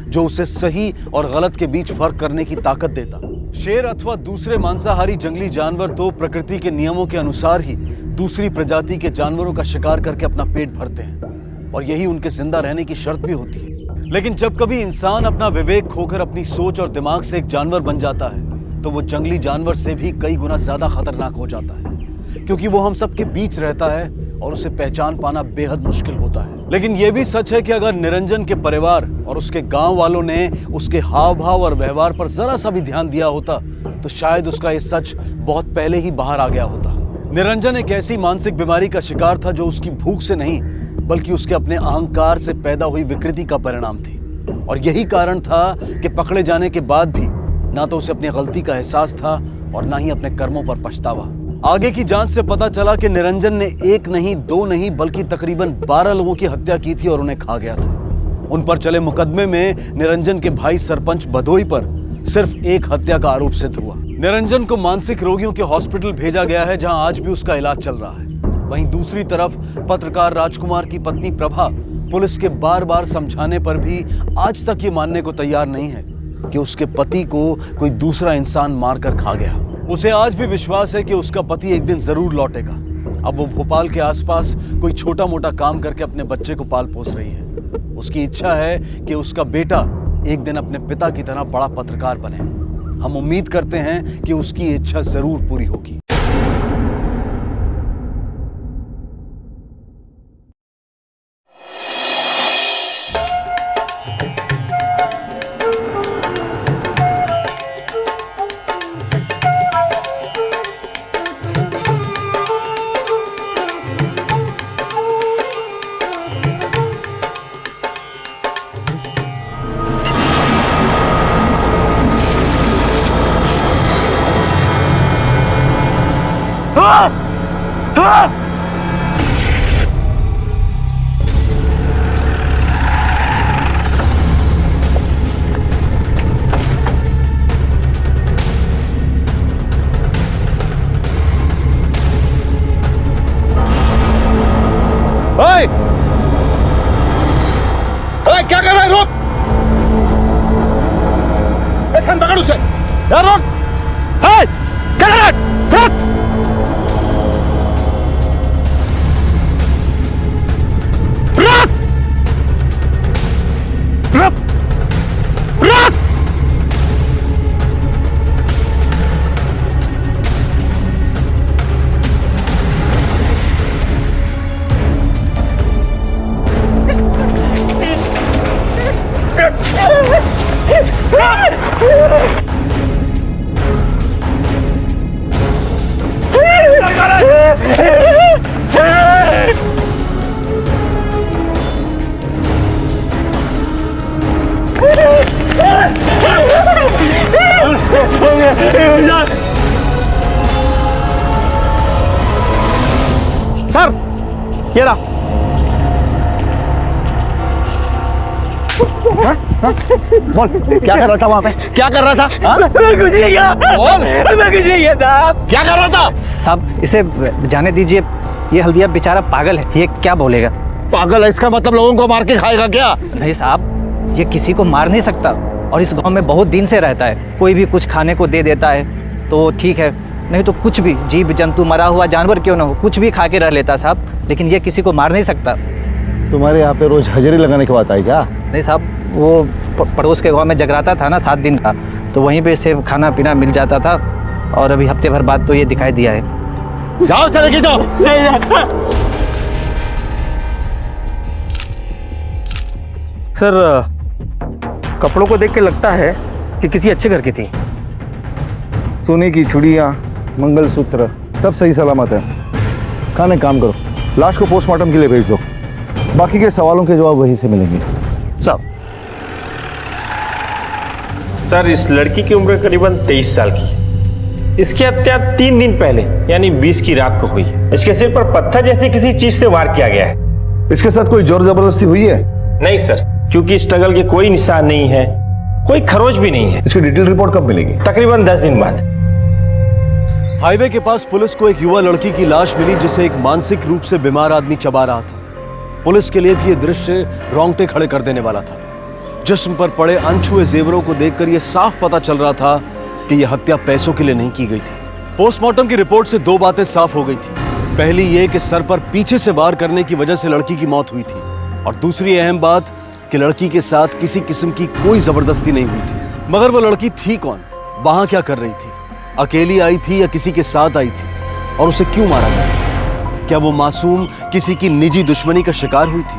जो उसे सही और गलत के बीच फर्क करने की ताकत देता। शेर अथवा दूसरे मांसाहारी जंगली जानवर तो प्रकृति के नियमों के अनुसार ही दूसरी प्रजाति के जानवरों का शिकार करके अपना पेट भरते हैं और यही उनके जिंदा रहने की शर्त भी होती है। लेकिन जब कभी इंसान अपना विवेक खोकर अपनी सोच और दिमाग से एक जानवर बन जाता है तो वो जंगली जानवर से भी कई गुना ज्यादा खतरनाक हो जाता है, क्योंकि वो हम सबके बीच रहता है और उसे पहचान पाना बेहद मुश्किल होता है। लेकिन यह भी सच है कि अगर निरंजन के परिवार और उसके गांव वालों ने उसके हाव भाव और व्यवहार पर जरा सा भी ध्यान दिया होता तो शायद उसका ये सच बहुत पहले ही बाहर आ गया होता। निरंजन एक ऐसी मानसिक बीमारी का शिकार था जो उसकी भूख से नहीं बल्कि उसके अपने अहंकार से पैदा हुई विकृति का परिणाम थी। और यही कारण था कि पकड़े जाने के बाद भी ना तो उसे अपनी गलती का एहसास था और ना ही अपने कर्मों पर पछतावा। आगे की जांच से पता चला कि निरंजन ने 1 नहीं 2 नहीं बल्कि तकरीबन 12 लोगों की हत्या की थी और उन्हें खा गया था। उन पर चले मुकदमे में निरंजन के भाई सरपंच भदोई पर सिर्फ 1 हत्या का आरोप सिद्ध हुआ। निरंजन को मानसिक रोगियों के हॉस्पिटल भेजा गया है जहां आज भी उसका इलाज चल रहा है। वहीं दूसरी तरफ पत्रकार राजकुमार की पत्नी प्रभा पुलिस के बार-बार समझाने पर भी आज तक ये मानने को तैयार नहीं है कि उसके पति को कोई दूसरा इंसान मारकर खा गया। उसे आज भी विश्वास है कि उसका पति एक दिन जरूर लौटेगा। अब वो भोपाल के आसपास कोई छोटा मोटा काम करके अपने बच्चे को पाल पोस रही है। उसकी इच्छा है कि उसका बेटा एक दिन अपने पिता की तरह बड़ा पत्रकार बने। हम उम्मीद करते हैं कि उसकी इच्छा जरूर पूरी होगी। क्या कर रहा है? रोक! पकड़ उसे! यार रोक! क्या कर रहा है? रोक! रोक! रोक! रोक! सर, ये रहा। बोल, क्या कर रहा था वहाँ पे? क्या कर रहा था? मैं कुछ नहीं किया। बोल, मैं कुछ नहीं किया साहब। क्या कर रहा था? साहब, इसे जाने दीजिए। ये हल्दिया बेचारा पागल है। ये क्या बोलेगा? पागल है इसका मतलब लोगों को मार के खाएगा क्या? नहीं साहब, ये किसी को मार नहीं सकता और इस गांव में बहुत दिन से रहता है। कोई भी कुछ खाने को दे देता है तो ठीक है, नहीं तो कुछ भी जीव जंतु, मरा हुआ जानवर क्यों ना हो, कुछ भी खा के रह लेता साहब। लेकिन ये किसी को मार नहीं सकता। तुम्हारे यहाँ पे रोज हाजिरी लगाने की बात आई क्या? नहीं साहब, वो पड़ोस के गांव में जगराता था ना 7 दिन का, तो वहीं पे इसे खाना पीना मिल जाता था और अभी हफ्ते भर बाद तो ये दिखाई दिया है। जाओ चले के जाओ। सर, कपड़ों को देख के लगता है कि किसी अच्छे घर की थी। सोने की चूड़ियाँ, मंगलसूत्र सब सही सलामत है। खाने काम करो, लाश को पोस्टमार्टम के लिए भेज दो। बाकी के सवालों के जवाब वहीं से मिलेंगे। साहब, सर, इस लड़की की उम्र करीबन 23 साल की है। इसकी हत्या 3 दिन पहले यानी 20 की रात को हुई है। इसके सिर पर पत्थर जैसी किसी चीज से वार किया गया है। इसके साथ कोई जोर जबरदस्ती हुई है? नहीं सर, क्योंकि स्ट्रगल के कोई निशान नहीं है, कोई खरोच भी नहीं है। इसकी डिटेल रिपोर्ट कब मिलेगी? तकरीबन 10 दिन बाद। हाईवे के पास पुलिस को एक युवा लड़की की लाश मिली जिसे एक मानसिक रूप से बीमार आदमी चबा रहा था। पुलिस के लिए भी यह दृश्य रोंगटे खड़े कर देने वाला था। जिस्म पर पड़े अनछुए जेवरों को देखकर यह साफ पता चल रहा था कि यह हत्या पैसों के लिए नहीं की गई थी। पोस्टमार्टम की रिपोर्ट से 2 बातें साफ हो गई थी। पहली ये कि सर पर पीछे से वार करने की वजह से लड़की की मौत हुई थी, और दूसरी अहम बात कि लड़की के साथ किसी किस्म की कोई जबरदस्ती नहीं हुई थी। मगर वो लड़की थी कौन? वहां क्या कर रही थी? अकेली आई थी या किसी के साथ आई थी? और उसे क्यों मारा गया? क्या वो मासूम किसी की निजी दुश्मनी का शिकार हुई थी?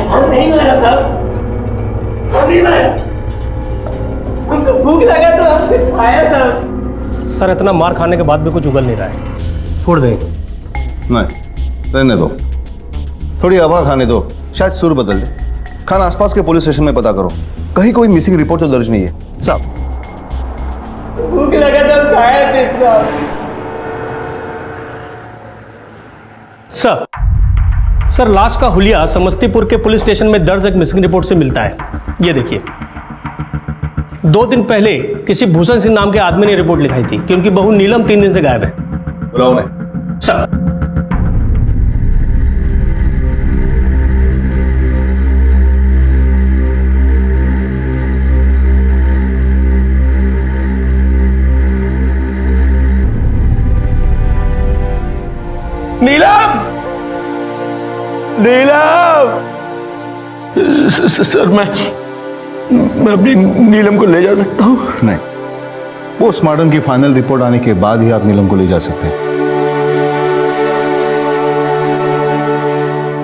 हम नहीं मारा साहब, हम नहीं मारा, हमको भूख लगा तो हमसे खाया था। सर इतना मार खाने के बाद भी कुछ उगल नहीं रहा है, छोड़ दें। नहीं, रहने दो, थोड़ी हवा खाने दो, शायद सुर बदल दे। खान आसपास के पुलिस स्टेशन में पता करो, कहीं कोई मिसिंग रिपोर्ट तो दर्ज नहीं है। साहब भूख लगा तो खाया थे साहब। सर लाश का हुलिया समस्तीपुर के पुलिस स्टेशन में दर्ज एक मिसिंग रिपोर्ट से मिलता है। ये देखिए, 2 दिन पहले किसी भूषण सिंह नाम के आदमी ने रिपोर्ट लिखाई थी कि उनकी बहू नीलम 3 दिन से गायब है। बुलाओ मैं। सर नीलम, नीलम। सर मैं अपनी नीलम को ले जा सकता हूँ? नहीं, पोस्टमार्टम की फाइनल रिपोर्ट आने के बाद ही आप नीलम को ले जा सकते हैं।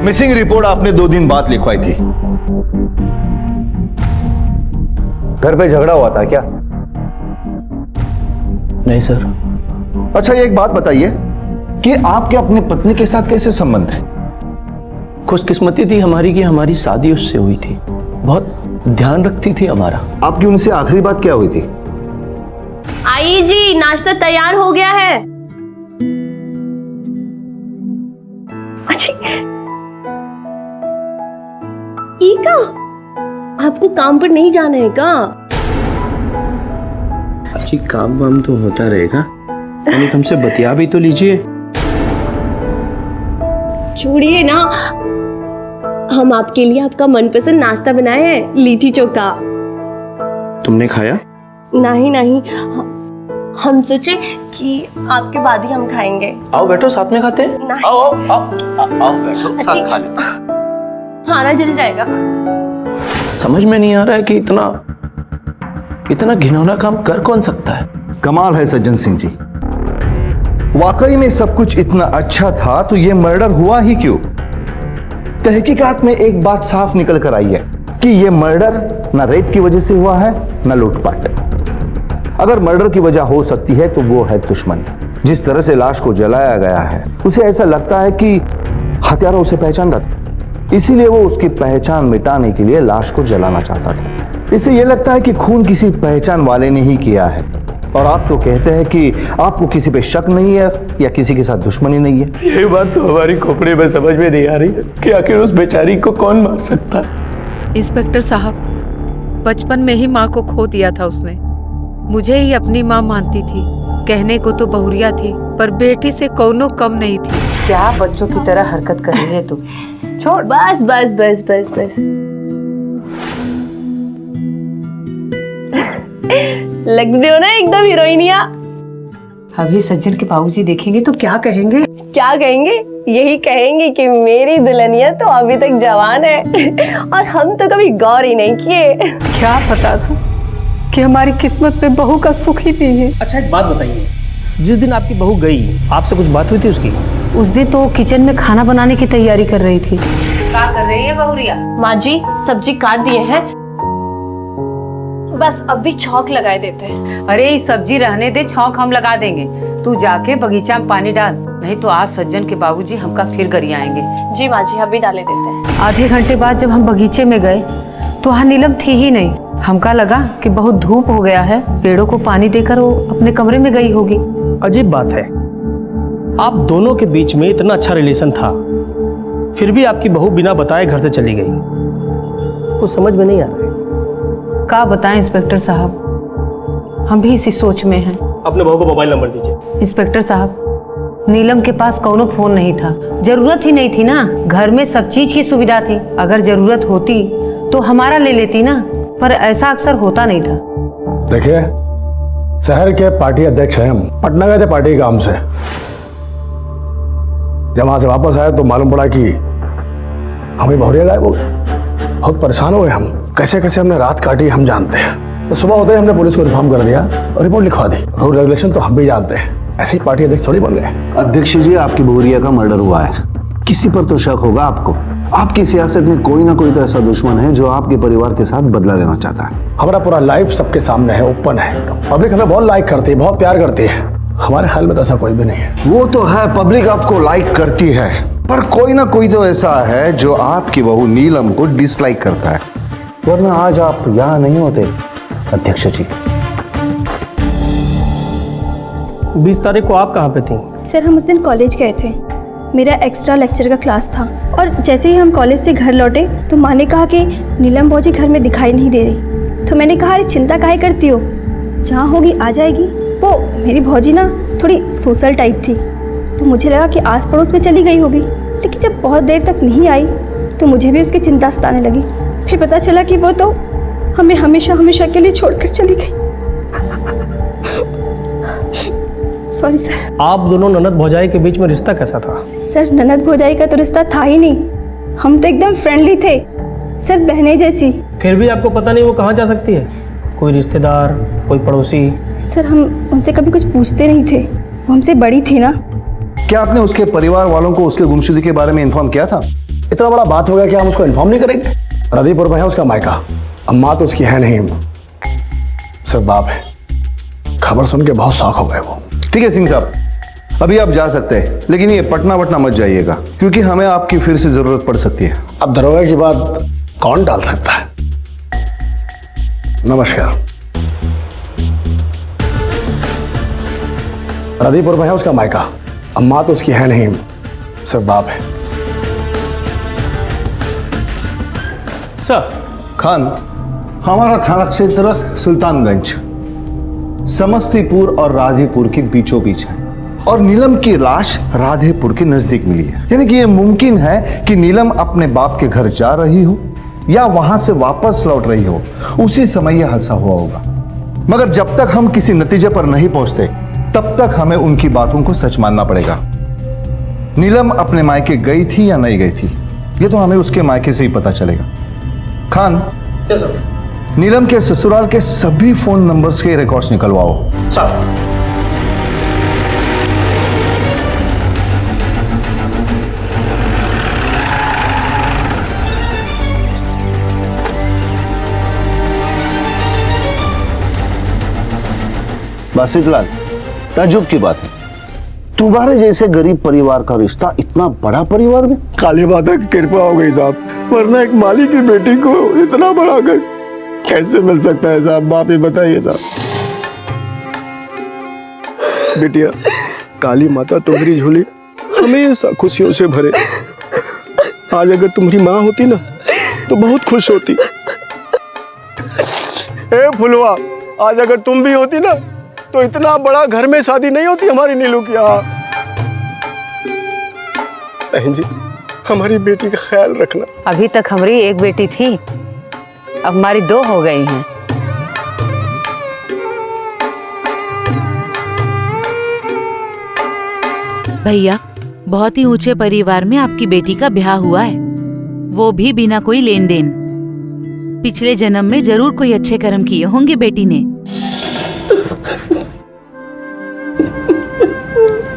मिसिंग रिपोर्ट आपने 2 दिन बाद लिखवाई थी। घर पे झगड़ा हुआ था क्या? नहीं सर। अच्छा, ये एक बात बताइए कि आपके अपने पत्नी के साथ कैसे संबंध है? खुशकिस्मती थी हमारी कि हमारी शादी उससे हुई थी, बहुत ध्यान रखती थी हमारा। आपकी उनसे आखिरी बात क्या हुई थी? आई जी, नाश्ता तैयार हो गया है। अच्छा, ईका, आपको काम पर नहीं जाना है क्या? जी काम वाम तो होता रहेगा, यानी हमसे बतिया भी तो लीजिए। छोड़िए ना, हम आपके लिए आपका मनपसंद नाश्ता बनाए हैं, लिट्टी चोखा। तुमने खाया? नहीं नहीं, हम सोचे कि आपके बाद ही हम खाएंगे। आओ बैठो, साथ में खाते हैं। नहीं। आओ बैठो, साथ खा लेते। खाना जल जाएगा। समझ में नहीं आ रहा है कि इतना घिनौना काम कर कौन सकता है। कमाल है सज्जन सिंह जी, वाकई में सब कुछ इतना अच्छा था तो ये मर्डर हुआ ही क्यों? तहकीकात में एक बात साफ निकल कर आई है कि ये मर्डर ना रेप की वजह से हुआ है ना लूटपाट। अगर मर्डर की वजह हो सकती है तो वो है दुश्मनी। जिस तरह से लाश को जलाया गया है, उसे ऐसा लगता है कि हत्यारा उसे पहचान रहा था, इसीलिए वो उसकी पहचान मिटाने के लिए लाश को जलाना चाहता था। इससे यह लगता है कि खून किसी पहचान वाले ने ही किया है। और आप तो कहते हैं कि आपको किसी पे शक नहीं है या किसी के साथ दुश्मनी नहीं है। ये बात तो हमारी खोपड़ी में समझ में नहीं आ रही है कि आखिर उस बेचारी को कौन मार सकता है। इंस्पेक्टर साहब, बचपन में ही माँ को खो दिया था उसने। मुझे ही अपनी माँ मानती थी, कहने को तो बहुरिया थी पर बेटी से कौनो कम नहीं थी। क्या बच्चों की तरह हरकत कर रही है तू? छोड़, बस बस बस बस बस। लगते हो ना एकदम हीरोइनिया। अभी सज्जन के बाबूजी देखेंगे तो क्या कहेंगे? क्या कहेंगे? यही कहेंगे कि मेरी दुल्हनिया तो अभी तक जवान है और हम तो कभी गौर ही नहीं किए। क्या पता था कि हमारी किस्मत में बहू का सुख ही नहीं है। अच्छा एक बात बताइए, जिस दिन आपकी बहू गई, आपसे कुछ बात हुई थी उसकी? उस दिन तो किचन में खाना बनाने की तैयारी कर रही थी। क्या कर रही है बहुरिया? माँ जी, सब्जी काट दिए हैं, बस अब भी छौंक लगाए देते हैं। अरे ये सब्जी रहने दे, छौंक हम लगा देंगे। तू जाके बगीचा में पानी डाल, नहीं तो आज सज्जन के बाबूजी हमका फिर गरियाएंगे। जी माँ जी, अभी डाले देते हैं। आधे घंटे बाद जब हम बगीचे में गए तो वहाँ नीलम थी ही नहीं। हमका लगा कि बहुत धूप हो गया है, पेड़ों को पानी देकर वो अपने कमरे में गई होगी। अजीब बात है, आप दोनों के बीच में इतना अच्छा रिलेशन था, फिर भी आपकी बहू बिना बताए घर से चली गई। कुछ समझ में नहीं आ रहा है। क्या बताएं इंस्पेक्टर साहब, हम भी इसी सोच में हैं। अपने बहू को मोबाइल नंबर दीजिए। इंस्पेक्टर साहब, नीलम के पास कोनो फोन नहीं था, जरूरत ही नहीं थी ना। घर में सब चीज की सुविधा थी, अगर जरूरत होती तो हमारा ले लेती ना, पर ऐसा अक्सर होता नहीं था। देखिए, शहर के पार्टी अध्यक्ष हैं हम, पटना गए थे पार्टी काम से। जब वहां से वापस आए तो मालूम पड़ा कि हमें बहुरिया गायब हो गए। बहुत परेशान हो गए हम, कैसे कैसे हमने रात काटी हम जानते हैं। तो सुबह होते ही हमने पुलिस को इन्फॉर्म कर दिया और रिपोर्ट लिखवा दी। रूल रेगुलेशन तो हम भी जानते हैं, ऐसे ही पार्टी अध्यक्ष थोड़ी बन गए। अध्यक्ष जी, आपकी बहुरिया का मर्डर हुआ है, किसी पर तो शक होगा आपको। आपकी सियासत में कोई ना कोई तो ऐसा दुश्मन है जो आपके परिवार के साथ बदला लेना चाहता है। हमारा पूरा लाइफ सबके सामने है, ओपन है, तो पब्लिक हमें बहुत लाइक करती है, बहुत प्यार करती है। हमारे ख्याल में तो ऐसा कोई भी नहीं है। वो तो है, पब्लिक आपको लाइक करती है, पर कोई ना कोई तो ऐसा है जो आपकी बहू नीलम को डिसलाइक करता है, वरना आज आप यहाँ नहीं होते अध्यक्ष जी। 20 तारीख को आप कहाँ पे थी? सर हम उस दिन कॉलेज गए थे, मेरा एक्स्ट्रा लेक्चर का क्लास था, और जैसे ही हम कॉलेज से घर लौटे तो माँ ने कहा कि नीलम भौजी घर में दिखाई नहीं दे रही। तो मैंने कहा, अरे चिंता काहे करती हो, जहाँ होगी आ जाएगी। वो मेरी भौजी ना थोड़ी सोशल टाइप थी, तो मुझे लगा कि आस पड़ोस में चली गई होगी, लेकिन जब बहुत देर तक नहीं आई तो मुझे भी उसकी चिंता सताने लगी। फिर पता चला कि वो तो हमें हमेशा हमेशा के लिए छोड़कर चली गई। Sorry sir. आप दोनों ननद भौजाई के बीच में रिश्ता कैसा था? सर ननद भौजाई का तो रिश्ता था ही नहीं, हम तो एकदम फ्रेंडली थे सर, बहनें जैसी। फिर भी आपको पता नहीं वो कहाँ जा सकती है? कोई रिश्तेदार, कोई पड़ोसी? सर हम उनसे कभी कुछ पूछते नहीं थे, वो हमसे बड़ी थी ना। क्या आपने उसके परिवार वालों को उसके गुमशुदगी के बारे में इन्फॉर्म किया था? इतना बड़ा बात हो गया कि हम उसको इन्फॉर्म नहीं करेंगे? रदीपुर में है उसका मायका, अम्मा तो उसकी है नहीं, सिर्फ बाप है। खबर सुन के बहुत शौक हो गए वो। ठीक है सिंह साहब, अभी आप जा सकते हैं, लेकिन ये पटना मत जाइएगा, क्योंकि हमें आपकी फिर से जरूरत पड़ सकती है। अब दरोगा की बात कौन डाल सकता है? नमस्कार। रदीपुर में है उसका मायका, अम्मा तो उसकी है नहीं, सिर्फ बाप है। सर। खान, हमारा थाना क्षेत्र सुल्तानगंज समस्तीपुर और राधेपुर के बीचों बीच है, और नीलम की लाश राधेपुर के नजदीक मिली है। यानी कि यह मुमकिन है कि नीलम अपने बाप के घर जा रही हो या वहां से वापस लौट रही हो, उसी समय यह हादसा हुआ होगा। मगर जब तक हम किसी नतीजे पर नहीं पहुंचते तब तक हमें उनकी बातों को सच मानना पड़ेगा। नीलम अपने मायके गई थी या नहीं गई थी, यह तो हमें उसके मायके से ही पता चलेगा। Khan, yes sir. नीलम के ससुराल के सभी फोन नंबर्स के रिकॉर्ड्स निकलवाओ। सर। बासितलाल, ताज्जुब की बात है, तुम्हारे जैसे गरीब परिवार का रिश्ता इतना बड़ा परिवार में? काली माता की कृपा हो गई साहब, वरना एक माली की बेटी को इतना बड़ा घर कैसे मिल सकता है साहब? आप ही बताइए साहब। बेटिया, काली माता तुम्हारी झोली हमेशा खुशियों से भरे। आज अगर तुम्हारी माँ होती ना तो बहुत खुश होती। ए फुलवा, आज अगर तुम भी होती ना तो इतना बड़ा घर में शादी नहीं होती हमारी नीलू की। बहन जी, हमारी बेटी का ख्याल रखना। अभी तक हमारी एक बेटी थी, अब हमारी 2 हो गई हैं। भैया, बहुत ही ऊंचे परिवार में आपकी बेटी का ब्याह हुआ है, वो भी बिना कोई लेन देन। पिछले जन्म में जरूर कोई अच्छे कर्म किए होंगे बेटी ने।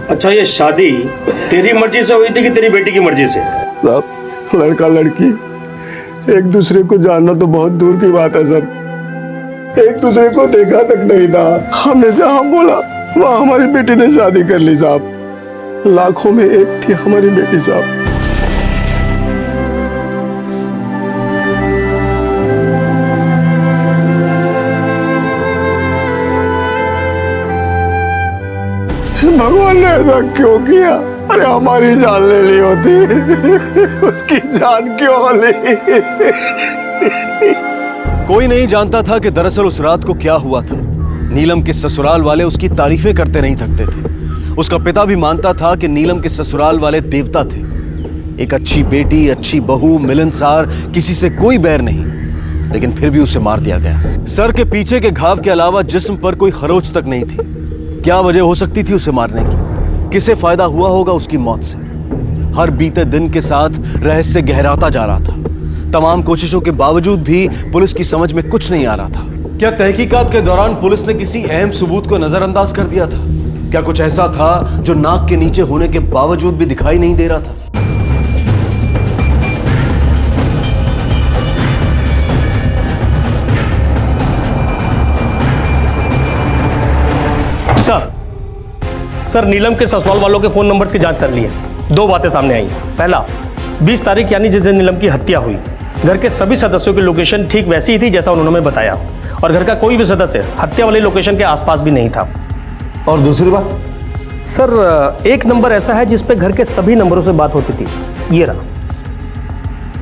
अच्छा, ये शादी तेरी मर्जी से हुई थी कि तेरी बेटी की मर्जी से? लड़का लड़की एक दूसरे को जानना तो बहुत दूर की बात है सर, एक दूसरे को देखा तक नहीं था। हमने जहाँ बोला वहाँ हमारी बेटी ने शादी कर ली साहब। लाखों में एक थी हमारी बेटी साहब। भगवान ने ऐसा क्यों किया? अरे हमारी जान ले ली होती, उसकी जान क्यों ली? कोई नहीं जानता था कि दरअसल उस रात को क्या हुआ था। नीलम के ससुराल वाले उसकी तारीफें करते नहीं थकते थे। उसका पिता भी मानता था कि नीलम के ससुराल वाले देवता थे। एक अच्छी बेटी, अच्छी बहू, मिलनसार, किसी से कोई बैर नहीं, लेकिन फिर भी उसे मार दिया गया। सर के पीछे के घाव के अलावा जिस्म पर कोई खरोच तक नहीं थी। क्या वजह हो सकती थी उसे मारने की? किसे फायदा हुआ होगा उसकी मौत से? हर बीते दिन के साथ रहस्य गहराता जा रहा था। तमाम कोशिशों के बावजूद भी पुलिस की समझ में कुछ नहीं आ रहा था। क्या तहकीकात के दौरान पुलिस ने किसी अहम सबूत को नजरअंदाज कर दिया था? क्या कुछ ऐसा था जो नाक के नीचे होने के बावजूद भी दिखाई नहीं दे रहा था? सर नीलम के ससुराल वालों के फोन नंबर्स की जांच कर ली है। 2 बातें सामने आई। पहला, 20 तारीख यानी जिस दिन नीलम की हत्या हुई, घर के सभी सदस्यों की लोकेशन ठीक वैसी ही थी जैसा उन्होंने हमें बताया, और घर का कोई भी सदस्य हत्या वाली लोकेशन के आसपास भी नहीं था। और दूसरी बात? सर, एक नंबर ऐसा है जिस पे घर के सभी नंबरों से बात होती थी। ये रहा।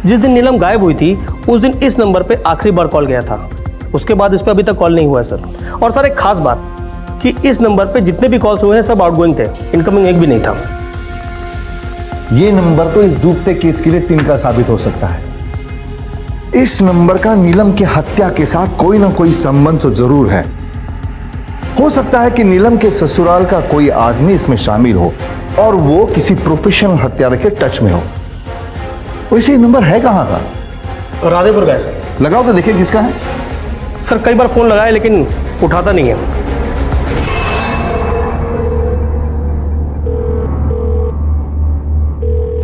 जिस दिन नीलम गायब हुई थी उस दिन इस नंबर पे आखिरी बार कॉल गया था। उसके बाद इस पे अभी तक कॉल नहीं हुआ है सर। और सर, एक खास बात कि इस नंबर पे जितने भी कॉल्स हुए हैं सब आउटगोइंग थे, इनकमिंग एक भी नहीं था। ये नंबर तो इस डूबते केस के लिए तिनका साबित हो सकता है। इस नंबर का नीलम की हत्या के साथ कोई ना कोई संबंध तो जरूर है। हो सकता है कि नीलम के ससुराल का कोई आदमी इसमें शामिल हो और वो किसी प्रोफेशनल हत्यारे के टच में हो। वैसे ये नंबर है कहां का? राधेपुर का है सर। लगाओ तो देखिए किसका है। सर, कई बार फोन लगाया लेकिन उठाता नहीं है।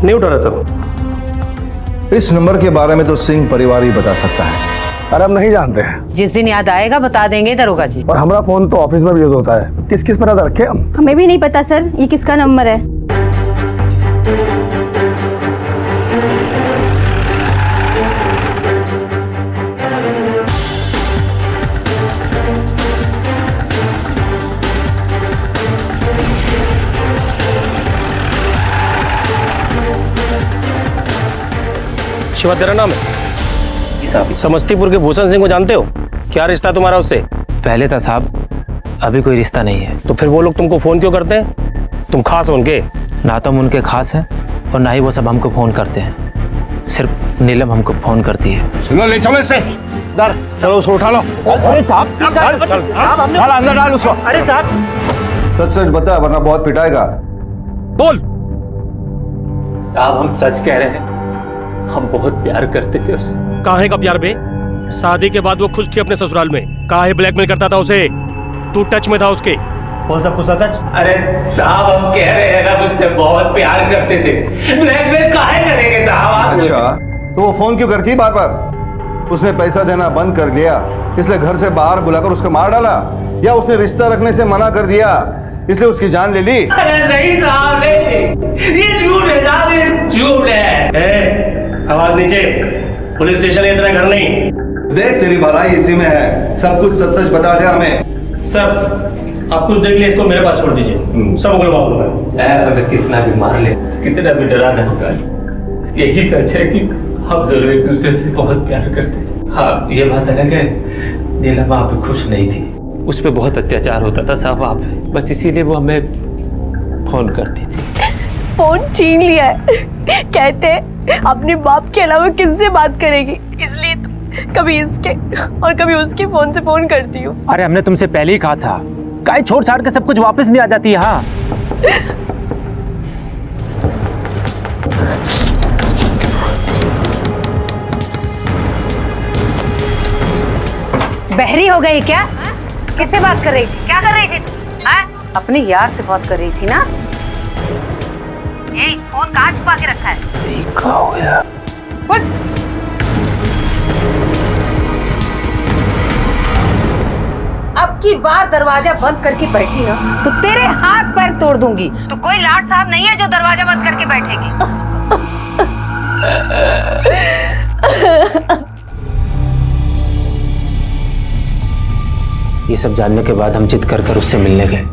नहीं उठा रहा सर। इस नंबर के बारे में तो सिंह परिवार ही बता सकता है। अरे हम नहीं जानते हैं। जिस दिन याद आएगा बता देंगे दरोगा जी। और हमारा फोन तो ऑफिस में भी यूज होता है। किस किस पर नजर रखे हम? हमें भी नहीं पता सर, ये किसका नंबर है। शिवा, तेरा नाम है? समस्तीपुर के भूषण सिंह को जानते हो? क्या रिश्ता तुम्हारा उससे? पहले था साहब, अभी कोई रिश्ता नहीं है। तो फिर वो लोग तुमको फोन क्यों करते हैं? तुम खास हो उनके? ना तो हम उनके खास हैं और ना ही वो सब हमको फोन करते हैं। सिर्फ नीलम हमको फोन करती है। चलो ले चलो इसे दर, चलो उसको उठा लो। अरे साहब, अंदर डाल उसको। अरे साहब, सच सच बता वरना बहुत पिटाएगा। बोल। साहब, हम सच कह रहे हैं, हम बहुत प्यार करते थे उससे। काहे का प्यार बे? शादी के बाद वो खुश थी अपने ससुराल में, काहे ब्लैकमेल करता था उसे? तू टच में था उसके? बोल सब कुछ सच। अरे साहब, हम कह रहे हैं ना, मुझसे बहुत प्यार करते थे। ब्लैकमेल काहे करेंगे साहब? अच्छा, तो वो फोन क्यों करती बार बार? उसने पैसा देना बंद कर दिया इसलिए घर से बाहर बुलाकर उसको मार डाला, या उसने रिश्ता रखने से मना कर दिया इसलिए उसकी जान ले ली? अरे नहीं साहब, नहीं, ये झूठ है साहब, ये झूठ है। आवाज नीचे। पुलिस स्टेशन है, तेरा घर नहीं। देख तेरी भलाई इसी में है, सब कुछ सच सच बता दे हमें। सर, आप कुछ देख ले, इसको मेरे पास छोड़ दीजिए, सब उगलवा दूंगा। अगर कितना भी मार ले, कितना भी डरा धमका, यही सच है कि हम दोनों एक दूसरे से बहुत प्यार करते थे। हाँ, ये बात है ना कि नीलम वहाँ पे खुश नहीं थी, उस पर बहुत अत्याचार होता था साहब वहाँ पे, बस इसीलिए वो हमें फोन करती थी। फोन छीन लिया है। कहते अपने बाप के अलावा किससे बात करेगी, इसलिए तो कभी इसके और कभी उसके फोन से फोन करती हूँ। अरे हमने तुमसे पहले ही कहा था, काहे छोड़ छाड़ के सब कुछ वापस नहीं आ जाती है। हाँ, बहरी हो गई क्या? किससे बात कर रही थी? क्या कर रही थी तू? अपने यार से बात कर रही थी ना? ये फोन कहाँ छुपा के रखा है? क्या हो गया? अब की बार दरवाजा बंद करके बैठी ना तो तेरे हाथ पैर तोड़ दूंगी। तो कोई लाट साहब नहीं है जो दरवाजा बंद करके बैठेगी। ये सब जानने के बाद हम जिद कर कर उससे मिलने गए।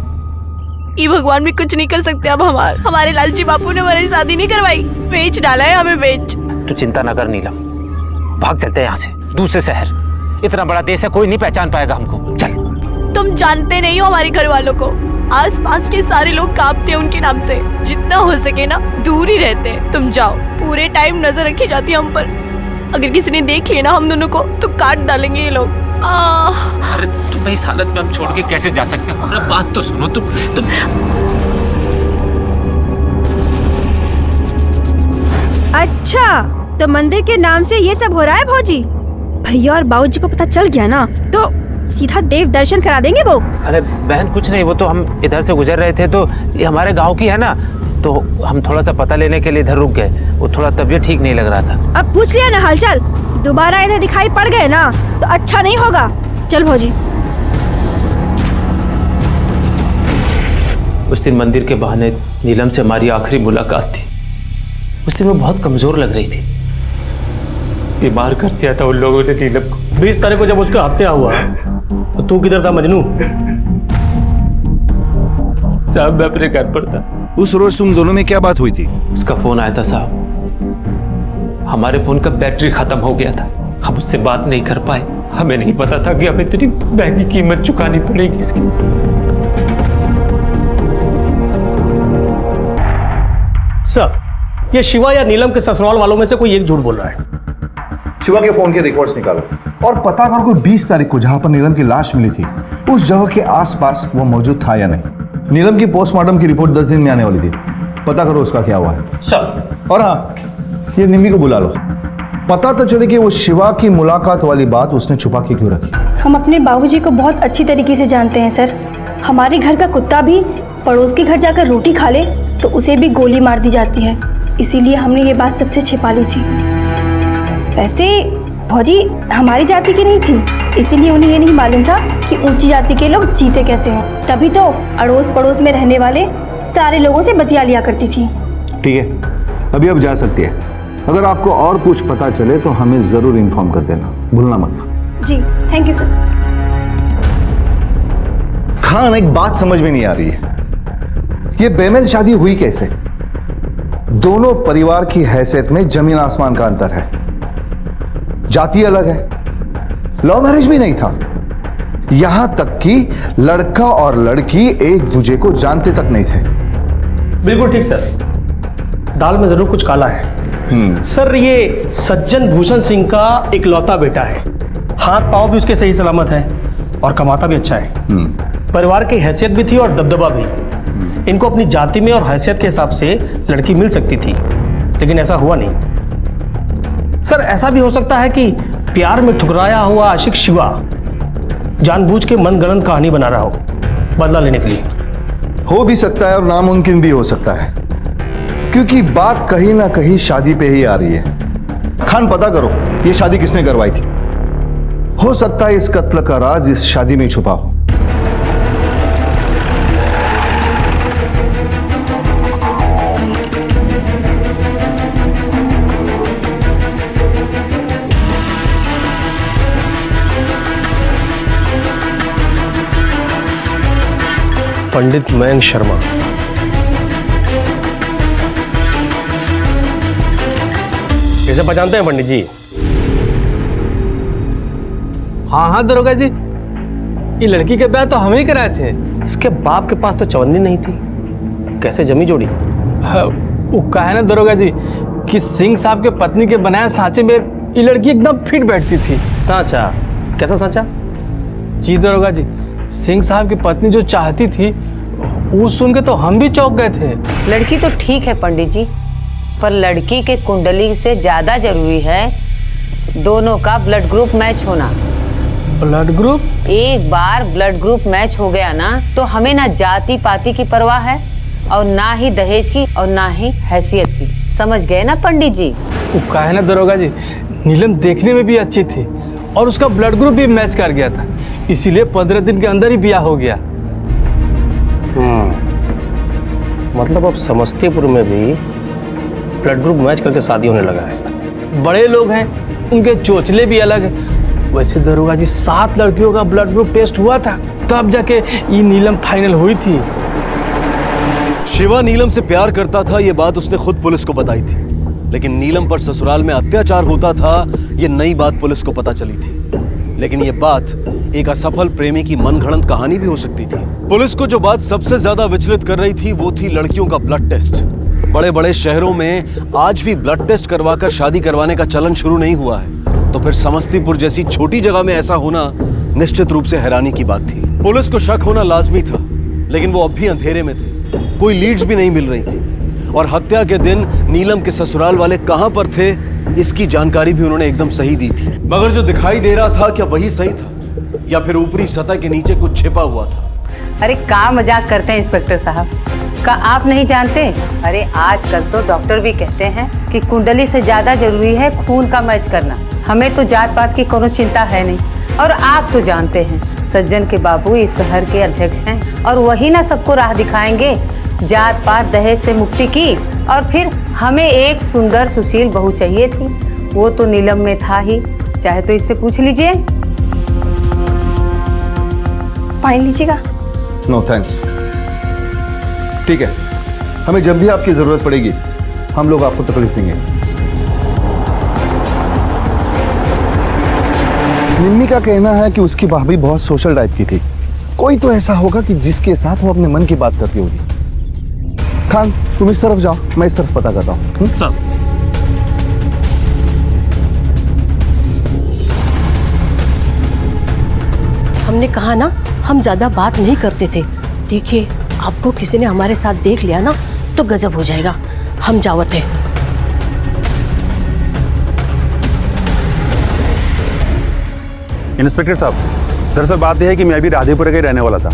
ये भगवान भी कुछ नहीं कर सकते अब। हमारे लालची बापू ने हमारी शादी नहीं करवाई, बेच डाला है हमें, बेच। तू चिंता न कर नीलम, भाग चलते हैं यहाँ से, दूसरे शहर। इतना बड़ा देश है, कोई नहीं पहचान पाएगा हमको। चल। तुम जानते नहीं हो हमारे घर वालों को, आसपास के सारे लोग कांपते हैं उनके नाम से। जितना हो सके ना दूर ही रहते हैं। तुम जाओ, पूरे टाइम नजर रखी जाती है हम पर। अगर किसी ने देख लिया ना हम दोनों को तो काट डालेंगे ये लोग। अरे तुम इस हालत में हम छोड़ के कैसे जा सकते हो? हमारा बात तो सुनो तुम। अच्छा, तो मंदिर के नाम से ये सब हो रहा है भौजी? भैया और बाबूजी को पता चल गया ना तो सीधा देव दर्शन करा देंगे वो। अरे बहन कुछ नहीं, वो तो हम इधर से गुजर रहे थे तो ये हमारे गांव की है ना, तो हम थोड़ा सा पता लेने के लिए इधर रुक गए। वो थोड़ा तबीयत ठीक नहीं लग रहा था। अब पूछ लिया ना हालचाल, दोबारा इधर दिखाई पड़ गए ना तो अच्छा नहीं होगा। चल भौजी। उस दिन मंदिर के बहाने नीलम से हमारी आखिरी मुलाकात थी। उस दिन वो बहुत कमजोर लग रही थी। बीमार कर दिया था उन लोगों ने नीलम को। 20 तारीख को जब उसका हत्या हुआ तो तू किधर था मजनू? साहब मैं अपने घर पर था। उस रोज तुम दोनों में क्या बात हुई थी? उसका फोन आया था साहब, हमारे फोन का बैटरी खत्म हो गया था। हम उससे बात नहीं कर पाए। हमें नहीं पता था कि हमें इतनी महंगी कीमत चुकानी पड़ेगी इसकी। सर, ये शिवा या नीलम के ससुराल वालों में से कोई एक झूठ बोल रहा है। शिवा के फोन के रिकॉर्ड्स निकालो और पता करो कि 20 तारीख को जहां पर नीलम की लाश मिली थी उस जगह के आसपास वो मौजूद था या नहीं। नीलम की पोस्टमार्टम की रिपोर्ट 10 दिन में आने वाली थी। पता करो उसका क्या हुआ है। सर। और हाँ, ये निम्मी को बुला लो, पता तो चले कि वो शिवा की मुलाकात वाली बात उसने छुपा के क्यों रखी। हम अपने बाबूजी को बहुत अच्छी तरीके से जानते हैं सर। हमारे घर का कुत्ता भी पड़ोस के घर जाकर रोटी खा ले तो उसे भी गोली मार दी जाती है, इसीलिए हमने ये बात सबसे छिपा ली थी। वैसे भौजी हमारी जाति की नहीं थी, इसीलिए उन्हें ये नहीं मालूम था कि ऊंची जाति के लोग जीते कैसे हैं। तभी तो अड़ोस पड़ोस में रहने वाले सारे लोगों से बतिया लिया करती थी। ठीक है, अभी अब जा सकती है। अगर आपको और कुछ पता चले तो हमें जरूर इन्फॉर्म कर देना, भूलना मत। जी थैंक यू सर। खान, एक बात समझ में नहीं आ रही है, ये बेमेल शादी हुई कैसे? दोनों परिवार की हैसियत में जमीन आसमान का अंतर है, जाति अलग है, लव मैरिज भी नहीं था, यहां तक कि लड़का और लड़की एक दूसरे को जानते तक नहीं थे। बिल्कुल ठीक सर, दाल में जरूर कुछ काला है। सर, ये सज्जन भूषण सिंह का इकलौता बेटा है, हाथ पांव भी उसके सही सलामत है और कमाता भी अच्छा है। परिवार की हैसियत भी थी और दबदबा भी। इनको अपनी जाति में और हैसियत के हिसाब से लड़की मिल सकती थी, लेकिन ऐसा हुआ नहीं। सर, ऐसा भी हो सकता है कि प्यार में ठुकराया हुआ आशिक शिवा जानबूझ के मनगढ़ंत कहानी बना रहा हो बदला लेने के लिए। हो भी सकता है और नामुमकिन भी हो सकता है, क्योंकि बात कहीं ना कहीं शादी पे ही आ रही है। खान, पता करो ये शादी किसने करवाई थी। हो सकता है इस कत्ल का राज इस शादी में छुपा हो। पंडित मयंक शर्मा। कैसे पहचानते हैं पंडित जी? हाँ दरोगा जी, ये लड़की के ब्याह तो हम ही कराए थे। इसके बाप के पास तो चवन्नी नहीं थी, कैसे जमी जोड़ी? वो कहा है ना दरोगा जी कि सिंह साहब के पत्नी के बनाए सांचे में ये लड़की एकदम फिट बैठती थी। सांचा? कैसा सांचा? जी दरोगा जी, सिंह साहब की पत्नी जो चाहती थी वो सुन के तो हम भी चौंक गए थे। लड़की तो ठीक है पंडित जी, पर लड़की के कुंडली से ज्यादा जरूरी है दोनों का ब्लड ग्रुप मैच होना। Blood group? एक बार ब्लड ग्रुप मैच हो गया ना तो हमें ना जाति पाति की परवाह है और ना ही दहेज की और ना ही हैसियत की। समझ गए ना पंडित जी? वो कहा है ना दरोगा जी, नीलम देखने में भी अच्छी थी और उसका ब्लड ग्रुप भी मैच कर गया था, इसीलिए 15 दिन के अंदर ही ब्याह हो गया। मतलब अब समस्तीपुर में भी ब्लड ग्रुप मैच करके शादी होने लगा है। बड़े लोग हैं, उनके चोचले भी अलग हैं। वैसे दरोगा जी 7 लड़कियों का ब्लड ग्रुप टेस्ट हुआ था, तब जाके ये नीलम फाइनल हुई थी। शिवा नीलम से प्यार करता था, ये बात उसने खुद पुलिस को बताई थी, लेकिन नीलम पर ससुराल में अत्याचार होता था, ये नई बात पुलिस को पता चली थी। लेकिन ये बात एक असफल प्रेमी की मनगढ़ंत कहानी भी हो सकती थी। पुलिस को जो बात सबसे ज्यादा विचलित कर रही थी वो थी लड़कियों का ब्लड टेस्ट। बड़े बड़े शहरों में आज भी ब्लड टेस्ट करवाकर शादी करवाने का चलन शुरू नहीं हुआ है, तो फिर समस्तीपुर जैसी छोटी जगह में ऐसा होना निश्चित रूप से हैरानी की बात थी। पुलिस को शक होना लाजमी था, लेकिन वो अब भी अंधेरे में थे, कोई लीड्स भी नहीं मिल रही थी। और हत्या के दिन नीलम के ससुराल वाले कहां पर थे इसकी जानकारी भी उन्होंने एकदम सही दी थी, मगर जो दिखाई दे रहा था क्या वही सही था या फिर ऊपरी सतह के नीचे कुछ छिपा हुआ था? अरे का मजाक करते हैं इंस्पेक्टर साहब, का आप नहीं जानते? अरे आजकल तो डॉक्टर भी कहते हैं कि कुंडली से ज्यादा जरूरी है खून का मैच करना। हमें तो जात पात की कोनो चिंता है नहीं, और आप तो जानते हैं सज्जन के बाबू इस शहर के अध्यक्ष हैं और वही ना सबको राह दिखाएंगे जात पात दहेज से मुक्ति की। और फिर हमें एक सुंदर सुशील बहू चाहिए थी, वो तो नीलम में था ही, चाहे तो इससे पूछ लीजिए। पानी लीजिएगा? No thanks. ठीक है, हमें जब भी आपकी जरूरत पड़ेगी हम लोग आपको तकलीफ देंगे। निम्मी का कहना है कि उसकी भाभी बहुत सोशल टाइप की थी। कोई तो ऐसा होगा कि जिसके साथ वो अपने मन की बात करती होगी। खान तुम इस तरफ जाओ, मैं इस तरफ पता करता हूँ। सर, हमने कहा ना हम ज्यादा बात नहीं करते थे। देखिए आपको किसी ने हमारे साथ देख लिया ना तो गजब हो जाएगा। हम जावत है। इंस्पेक्टर साहब, दरअसल बात यह है कि मैं अभी राधेपुरा का ही रहने वाला था।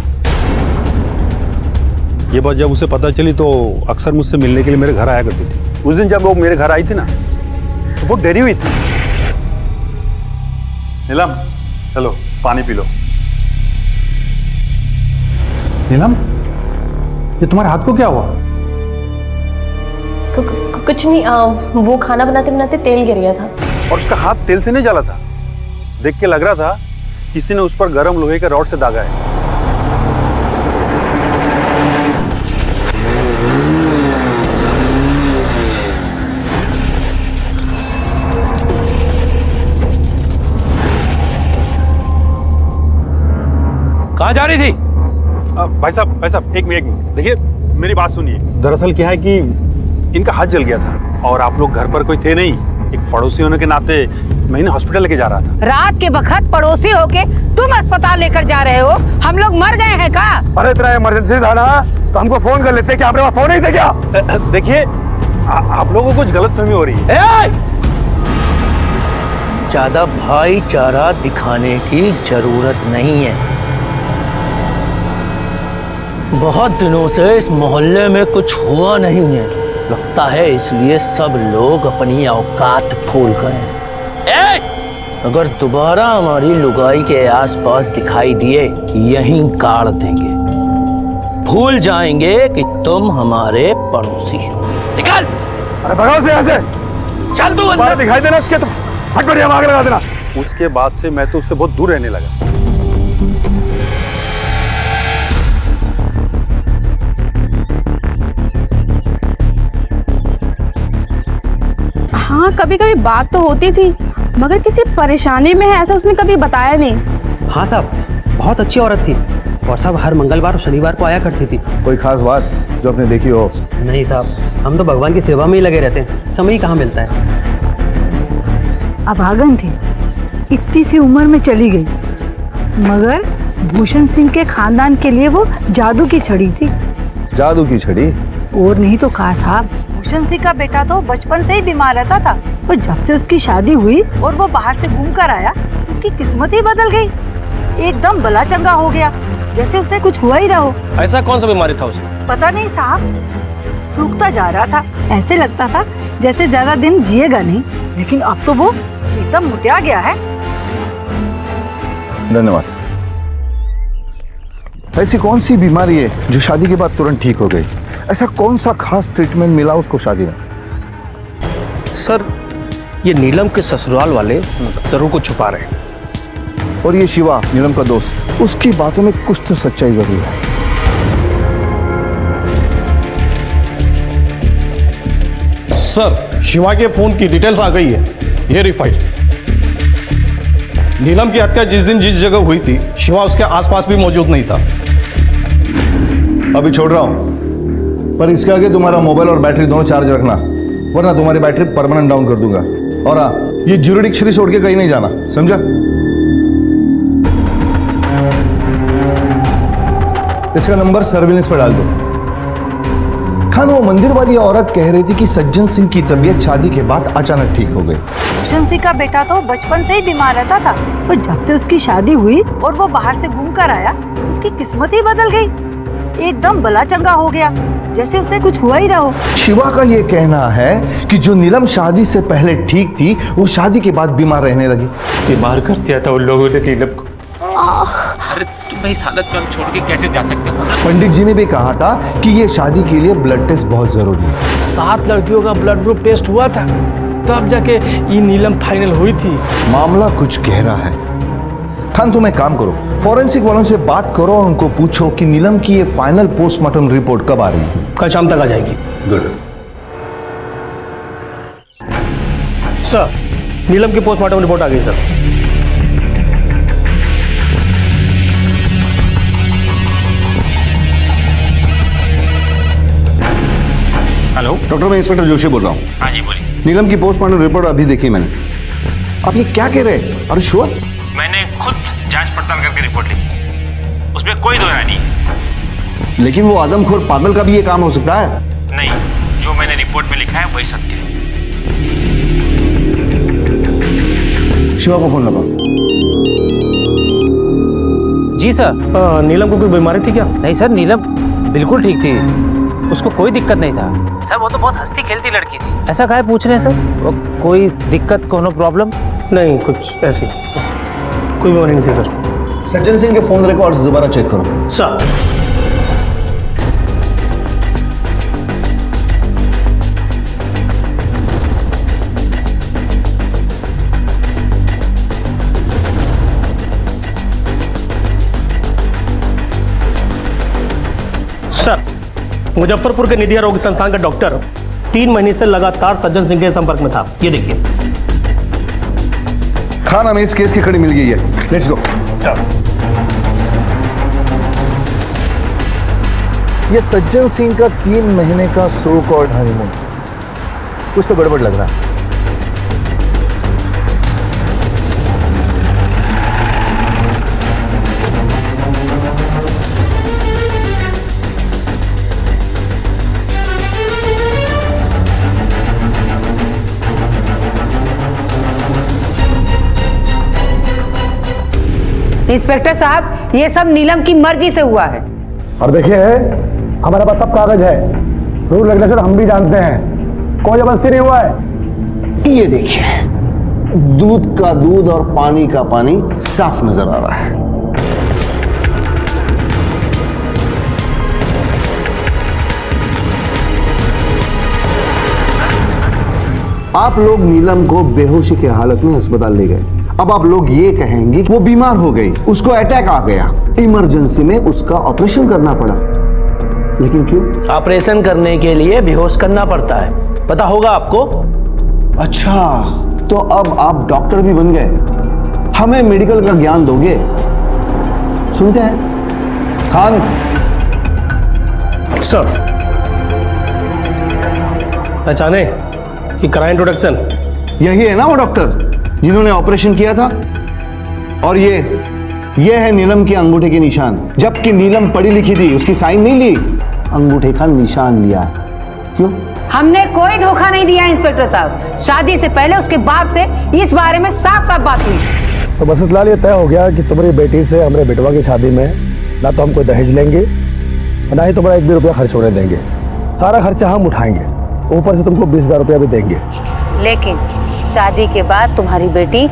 ये बात जब उसे पता चली तो अक्सर मुझसे मिलने के लिए मेरे घर आया करती थी। उस दिन जब वो मेरे घर आई थी ना तो वो डरी हुई थी। नीलम चलो पानी पी लो। नीलम, ये तुम्हारे हाथ को क्या हुआ? कुछ नहीं, वो खाना बनाते बनाते तेल गिर गया था। और उसका हाथ तेल से नहीं जला था, देख के लग रहा था किसी ने उस पर गर्म लोहे के रॉड से दागा है। कहाँ जा रही थी? भाई साहब एक मिनट देखिए, मेरी बात सुनिए। दरअसल क्या है कि इनका हाथ जल गया था और आप लोग घर पर कोई थे नहीं। एक पड़ोसी होने के नाते मैं इन्हें हॉस्पिटल लेके जा रहा था। रात के वक्त पड़ोसी होके तुम अस्पताल लेकर जा रहे हो? हम लोग मर गए हैं का? अरे तेरा इमरजेंसी था ना तो हमको फोन कर लेते। क्या आपके पास फोन नहीं था क्या? देखिए आप लोगों को कुछ गलतफहमी हो रही है। ज्यादा भाईचारा दिखाने की जरूरत नहीं है। बहुत दिनों से इस मोहल्ले में कुछ हुआ नहीं है, लगता है इसलिए सब लोग अपनी औकात भूल गए। अगर दोबारा हमारी लुगाई के आसपास दिखाई दिए यहीं गाड़ देंगे, भूल जाएंगे कि तुम हमारे पड़ोसी हो। निकल! अरे भगाओ से यहाँ से। चल तू अंदर। दिखाई देना उसके तो फटफट आग लगा देना। उसके बाद से मैं तो उससे बहुत दूर रहने लगा। हाँ कभी कभी बात तो होती थी, मगर किसी परेशानी में है ऐसा उसने कभी बताया नहीं। हाँ साहब, बहुत अच्छी औरत थी और सब हर मंगलवार और शनिवार को आया करती थी। कोई खास बात जो आपने देखी हो? नहीं साहब, हम तो भगवान की सेवा में ही लगे रहते हैं, समय ही कहाँ मिलता है। अभागन थी, इतनी सी उम्र में चली गई, मगर भूषण सिंह के खानदान के लिए वो जादू की छड़ी थी। जादू की छड़ी? और नहीं तो कहा साहब, भूषण सिंह का बेटा तो बचपन से ही बीमार रहता था और जब से उसकी शादी हुई और वो बाहर से घूम कर आया, उसकी किस्मत ही बदल गई। एकदम बला चंगा हो गया, जैसे उसे कुछ हुआ ही ना हो। ऐसा कौन सा बीमारी था उसे? पता नहीं साहब, सूखता जा रहा था। ऐसे लगता था जैसे ज्यादा दिन जिएगा नहीं, लेकिन अब तो वो एकदम मुटिया गया है। धन्यवाद। ऐसी कौन सी बीमारी है जो शादी के बाद तुरंत ठीक हो गई? ऐसा कौन सा खास ट्रीटमेंट मिला उसको शादी में? सर, ये नीलम के ससुराल वाले जरूर कुछ छुपा रहे हैं। और ये शिवा, नीलम का दोस्त, उसकी बातों में कुछ तो सच्चाई जरूर है। सर, शिवा के फोन की डिटेल्स आ गई है, ये रिफाइल। नीलम की हत्या जिस दिन जिस जगह हुई थी, शिवा उसके आसपास भी मौजूद नहीं था। अभी छोड़ रहा हूं, पर इसके आगे तुम्हारा मोबाइल और बैटरी दोनों चार्ज रखना, वरना तुम्हारी बैटरी परमानेंट डाउन कर दूंगा। और हाँ, ये ज्यूरिडिक्शनरी छोड़ के कहीं नहीं जाना, समझा? इसका नंबर सर्विलेंस पर डाल दो। खान, वो मंदिर वाली औरत कह रही थी कि सज्जन सिंह की तबीयत शादी के बाद अचानक ठीक हो गई। भूषण सिंह का बेटा तो बचपन से ही बीमार रहता था, पर जब से उसकी शादी हुई और वो बाहर से घूम कर आया, उसकी किस्मत ही बदल गई। एकदम बला चंगा हो गया, जैसे उसे कुछ हुआ ही ना हो। शिवा का ये कहना है कि जो नीलम शादी से पहले ठीक थी, वो शादी के बाद बीमार रहने लगी। बीमार कर दिया था उन लोगों ने नीलम को। अरे तुम इस हालत में छोड़ के कैसे जा सकते हो? पंडित जी ने भी कहा था कि ये शादी के लिए ब्लड टेस्ट बहुत जरूरी है। 7 लड़कियों का ब्लड ग्रुप टेस्ट हुआ था, तब जाके ये नीलम फाइनल हुई थी। मामला कुछ गहरा है। खान तुम एक काम करो, फॉरेंसिक वालों से बात करो और उनको पूछो कि नीलम की ये फाइनल पोस्टमार्टम रिपोर्ट कब आ रही है। कल शाम तक आ जाएगी। गुड सर, नीलम की पोस्टमार्टम रिपोर्ट आ गई सर। हेलो डॉक्टर, मैं इंस्पेक्टर जोशी बोल रहा हूँ। हाँ जी बोलिए। नीलम की पोस्टमार्टम रिपोर्ट अभी देखी मैंने। आप ये क्या कह रहे हैं? अरे श्योर? मैंने खुद जांच पड़ताल करके रिपोर्ट लिखी, उसमें कोई दो राय नहीं। लेकिन वो आदमखोर पागल का भी ये काम हो सकता है। नहीं, जो मैंने रिपोर्ट में लिखा है वही सत्य है। शिवा को फोन लगाओ। जी सर। नीलम को कोई बीमारी थी क्या? नहीं सर, नीलम बिल्कुल ठीक थी, उसको कोई दिक्कत नहीं था। सर वो तो बहुत हंसती खेलती लड़की थी। ऐसा काहे पूछ रहे हैं सर? कोई दिक्कत, कोनो प्रॉब्लम? नहीं, कुछ ऐसी कोई बीमारी नहीं थी सर। सज्जन सिंह के फोन रिकॉर्ड्स दोबारा चेक करो। सर। सर, मुजफ्फरपुर के निधिया रोग संस्थान का डॉक्टर 3 महीने से लगातार सज्जन सिंह के संपर्क में था। ये देखिए। खान, हमें इस केस की कड़ी मिल गई है। Let's go. ये सज्जन सिंह का 3 महीने का सो कॉल्ड हनीमून, कुछ तो गड़बड़ लग रहा है। इंस्पेक्टर साहब, ये सब नीलम की मर्जी से हुआ है। और देखिए, हमारे पास सब कागज है, रूल रेगुलेशन हम भी जानते हैं, कोई जबरदस्ती नहीं हुआ है। ये देखिए, दूध का दूध और पानी का पानी साफ नजर आ रहा है। आप लोग नीलम को बेहोशी की हालत में अस्पताल ले गए। अब आप लोग ये कहेंगे कि वो बीमार हो गई, उसको अटैक आ गया, इमरजेंसी में उसका ऑपरेशन करना पड़ा। लेकिन क्यों? ऑपरेशन करने के लिए बेहोश करना पड़ता है, पता होगा आपको। अच्छा, तो अब आप डॉक्टर भी बन गए, हमें मेडिकल का ज्ञान दोगे? सुनते हैं खान। सर, पहचाने कि कराएं इंट्रोडक्शन। यही है ना वो डॉक्टर जिन्होंने ऑपरेशन किया था? और ये है नीलम के अंगूठे के निशान। जबकि नीलम पढ़ी लिखी थी, उसकी साइन नहीं ली, अंगूठे का निशान लिया। क्यों? हमने कोई धोखा नहीं दिया इंस्पेक्टर साहब। शादी से पहले उसके बाप से इस बारे में साफ साफ बात हुई। तो बस इतना ये तय हो गया कि तुम्हारी बेटी से हमारे बेटवा की शादी में ना तो हम कोई दहेज लेंगे, ना ही तुम्हारा 1 भी रुपया खर्च होने देंगे। सारा खर्चा हम उठाएंगे, ऊपर से तुमको 20,000 रुपया भी देंगे। लेकिन शादी के बाद तुम्हारी बेटी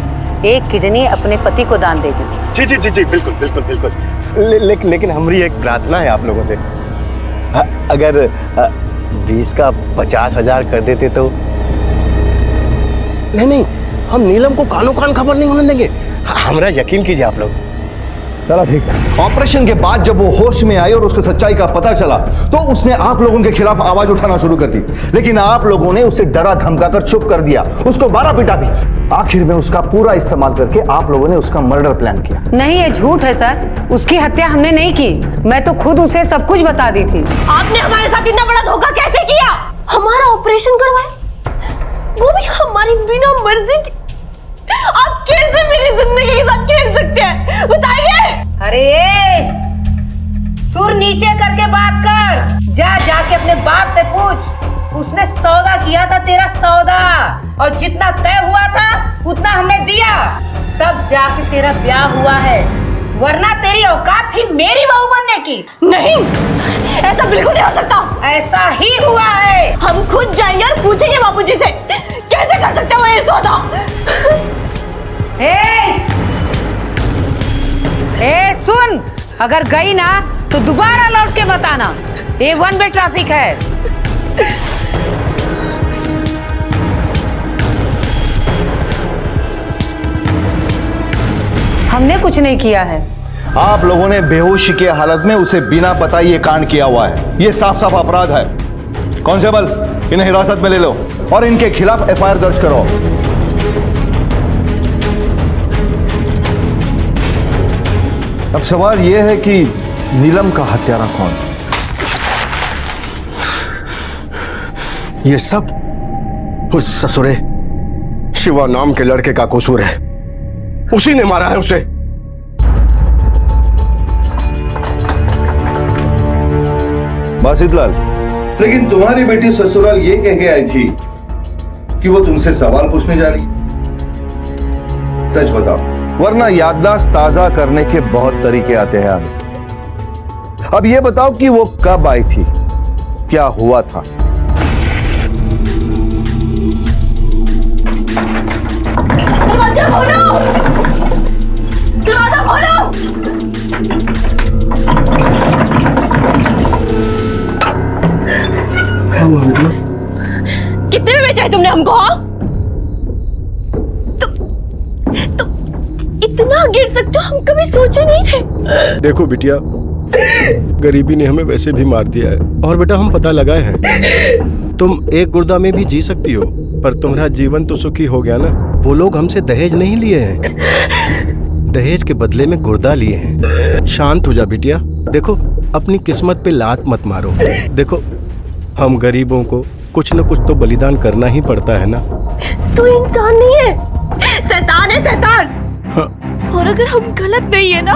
1 किडनी अपने पति को दान देगी। जी जी जी जी, बिल्कुल बिल्कुल बिल्कुल। लेकिन हमारी एक प्रार्थना है आप लोगों से, अगर 20 का 50,000 कर देते तो। नहीं, हम नीलम को कानो कान खबर नहीं होने देंगे, हमरा यकीन कीजिए आप लोग। चलो ठीक है। ऑपरेशन के बाद जब वो होश में आई और उसको सच्चाई का पता चला, तो उसने आप लोगों के खिलाफ आवाज उठाना शुरू कर दी। लेकिन आप लोगों ने उसे डरा धमकाकर चुप कर दिया, उसको मारा पीटा भी। आखिर में उसका पूरा इस्तेमाल करके आप लोगों ने उसका मर्डर प्लान किया। नहीं, ये झूठ है सर, उसकी हत्या हमने नहीं की। मैं तो खुद उसे सब कुछ बता दी थी। आपने हमारे साथ इतना बड़ा धोखा कैसे किया? हमारा ऑपरेशन करवाया, वो भी हमारी बिना मर्जी की। आप कैसे मेरी जिंदगी के साथ खेल सकते हैं, बताइए। अरे सुर नीचे करके बात कर, जाके अपने बाप से पूछ। उसने सौदा किया था, तेरा सौदा, और जितना तय हुआ था उतना हमने दिया, तब जाके तेरा ब्याह हुआ है, वरना तेरी औकात थी मेरी बहू बनने की। नहीं, ऐसा बिल्कुल नहीं हो सकता। ऐसा ही हुआ है। हम खुद जाएंगे और पूछेंगे बापूजी से, कैसे कर सकते हो ये सौदा? ए सुन, अगर गई ना तो दोबारा लौट के बताना, ये 1 वे ट्रैफिक है। हमने कुछ नहीं किया है। आप लोगों ने बेहोशी के हालत में उसे बिना बताए ये कांड किया हुआ है। ये साफ साफ अपराध है। कांस्टेबल, इन्हें हिरासत में ले लो और इनके खिलाफ एफआईआर दर्ज करो। अब सवाल यह है कि नीलम का हत्यारा कौन? ये सब उस ससुरे शिवा नाम के लड़के का कसूर है। उसी ने मारा है उसे। बासितलाल, लेकिन तुम्हारी बेटी ससुराल ये कह के आई थी कि वो तुमसे सवाल पूछने जा रही। सच बताओ, वरना याददाश्त ताजा करने के बहुत तरीके आते हैं हमें। अब ये बताओ कि वो कब आई थी, क्या हुआ था? दरवाजा खोलो! दरवाजा खोलो! कितने में बेचा है तुमने हमको? हाँ? तुम इतना गिर सकते हो, हम कभी सोचे नहीं थे। देखो बिटिया, गरीबी ने हमें वैसे भी मार दिया है, और बेटा हम पता लगाए हैं तुम एक गुर्दा में भी जी सकती हो, पर तुम्हारा जीवन तो सुखी हो गया ना। वो लोग हमसे दहेज नहीं लिए हैं, दहेज के बदले में गुर्दा लिए हैं। शांत हो जा बिटिया। देखो, अपनी किस्मत पे लात मत मारो। देखो, हम गरीबों को कुछ न कुछ तो बलिदान करना ही पड़ता है ना। तू इंसान नहीं है, शैतान है, शैतान। हाँ। और अगर हम गलत नहीं है ना,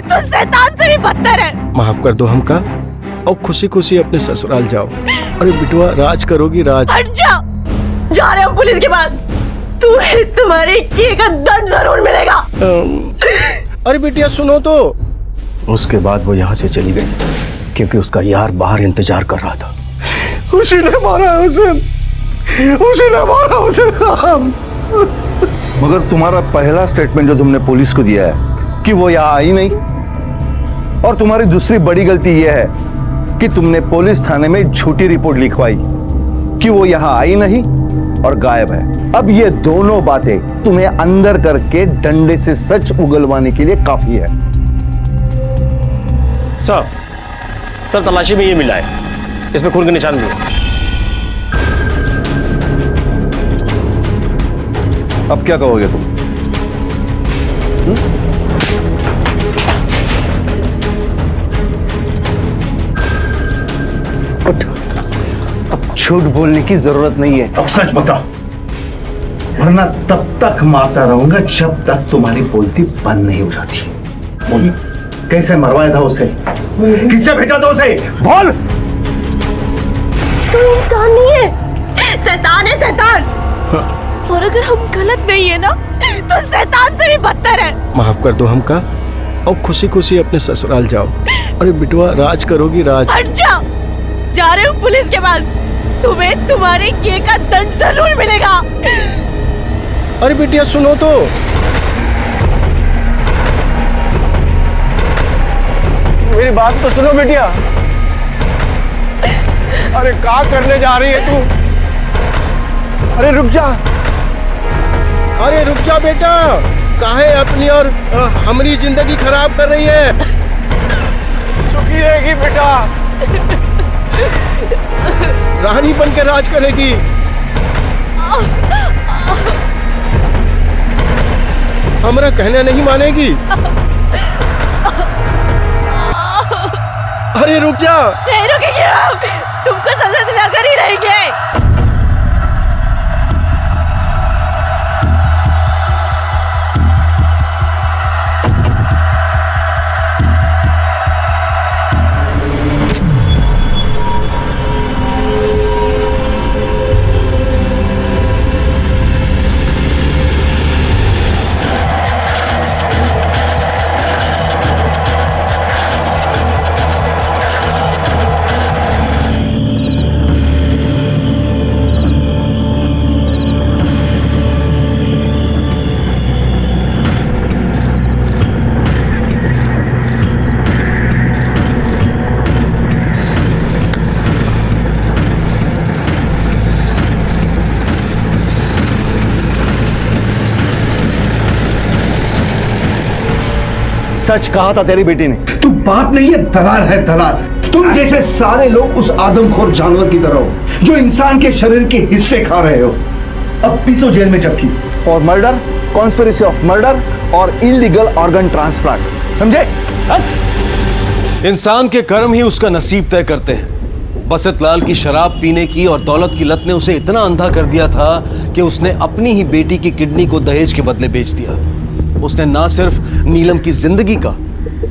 तो शैतान से भी बदतर है। माफ कर दो हमका, और खुशी खुशी अपने ससुराल जाओ। अरे बिटुआ, राज करोगी राज। हट जा, जा रहे हम पुलिस के पास। तुम्हारे किए का दंड जरूर मिलेगा। अरे बिटिया सुनो तो। उसके बाद वो यहाँ से चली गई क्योंकि उसका यार बाहर इंतजार कर रहा था। उसी ने मारा उसे, उसी ने मारा उसे। मगर तुम्हारा पहला स्टेटमेंट जो तुमने पुलिस को दिया है कि वो यहाँ आई नहीं, और तुम्हारी दूसरी बड़ी गलती यह है कि तुमने पुलिस थाने में झूठी रिपोर्ट लिखवाई कि वो यहाँ आई नहीं और गायब है। अब ये दोनों बातें तुम्हें अंदर करके डंडे से सच उगलवाने के लिए काफी है। सर तलाशी में ये मिला है, इसमें खून के निशान भी है। अब क्या कहोगे तुम? अब झूठ बोलने की जरूरत नहीं है। अब सच बता, वरना तब तक मारता रहूंगा जब तक तुम्हारी बोलती बंद नहीं हो जाती। बोल, कैसे मरवाया था उसे? किससे भेजा था उसे? बोल। तू इंसान नहीं है, शैतान है, शैतान। और अगर हम गलत नहीं है ना, तो शैतान से भी बदतर है। माफ कर दो हमका, और खुशी खुशी अपने ससुराल जाओ। अरे बिटुआ, राज करोगी राज। हट जा रहे हूँ पुलिस के पास। तुम्हें तुम्हारे किए का दंड जरूर मिलेगा। अरे बिटिया सुनो तो। मेरी बात तो सुनो बिटिया। अरे क्या करने जा रही है तू? अरे रुक जा, अरे रुक जा बेटा। काहे अपनी और हमारी जिंदगी खराब कर रही है? सुखी रहेगी बेटा, रानी बन के राज करेगी। हमारा कहना नहीं मानेगी। अरे रुक जा। नहीं रुकेंगे हम, तुमको सजा दिलाकर ही रहेंगे। सच कहा था तेरी बेटी ने। तू बाप नहीं है, दलाल है, दलाल। तुम जैसे सारे लोग उस आदमखोर जानवर की तरह हो जो इंसान के शरीर के हिस्से खा रहे हो। अब पीसो जेल में चपकी for murder, conspiracy of murder और इलीगल ऑर्गन ट्रांसप्लांट, समझे? इंसान के कर्म ही उसका नसीब तय करते हैं। बसंत लाल की शराब पीने की और दौलत की लत ने उसे इतना अंधा कर दिया था कि उसने अपनी ही बेटी की किडनी को दहेज के बदले बेच दिया। उसने ना सिर्फ नीलम की जिंदगी का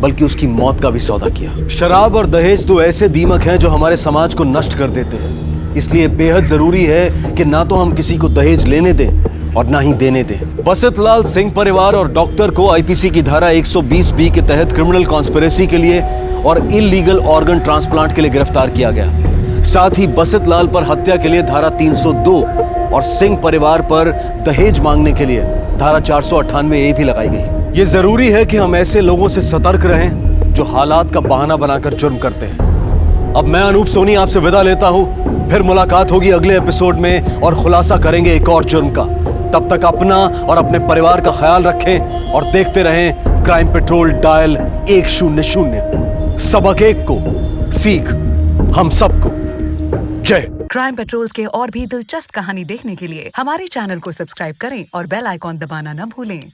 बल्कि उसकी मौत का भी सौदा किया। शराब और दहेज दो ऐसे दीमक हैं जो हमारे समाज को नष्ट कर देते हैं। इसलिए बेहद जरूरी है कि ना तो हम किसी को दहेज लेने दें और ना ही देने दें। बसंत लाल सिंह परिवार और डॉक्टर को आईपीसी की धारा 120 के तहत क्रिमिनल कॉन्स्पिरेसी के लिए और इलीगल ऑर्गन ट्रांसप्लांट के लिए गिरफ्तार किया गया। साथ ही बसंत लाल पर हत्या के लिए धारा 302 और सिंह परिवार पर दहेज मांगने के लिए धारा 498A भी लगाई गई। ये जरूरी है कि हम ऐसे लोगों से सतर्क रहें जो हालात का बहाना बनाकर जुर्म करते हैं। अब मैं अनूप सोनी आपसे विदा लेता हूं, फिर मुलाकात होगी अगले एपिसोड में और खुलासा करेंगे एक और जुर्म का। तब तक अपना और अपने परिवार का ख्याल रखें और देखते रहें क्राइम पेट्रोल डायल 100। सबक एक को, सीख हम सबको। जय। क्राइम पेट्रोल के और भी दिलचस्प कहानी देखने के लिए हमारे चैनल को सब्सक्राइब करें और बेल आइकॉन दबाना न भूलें।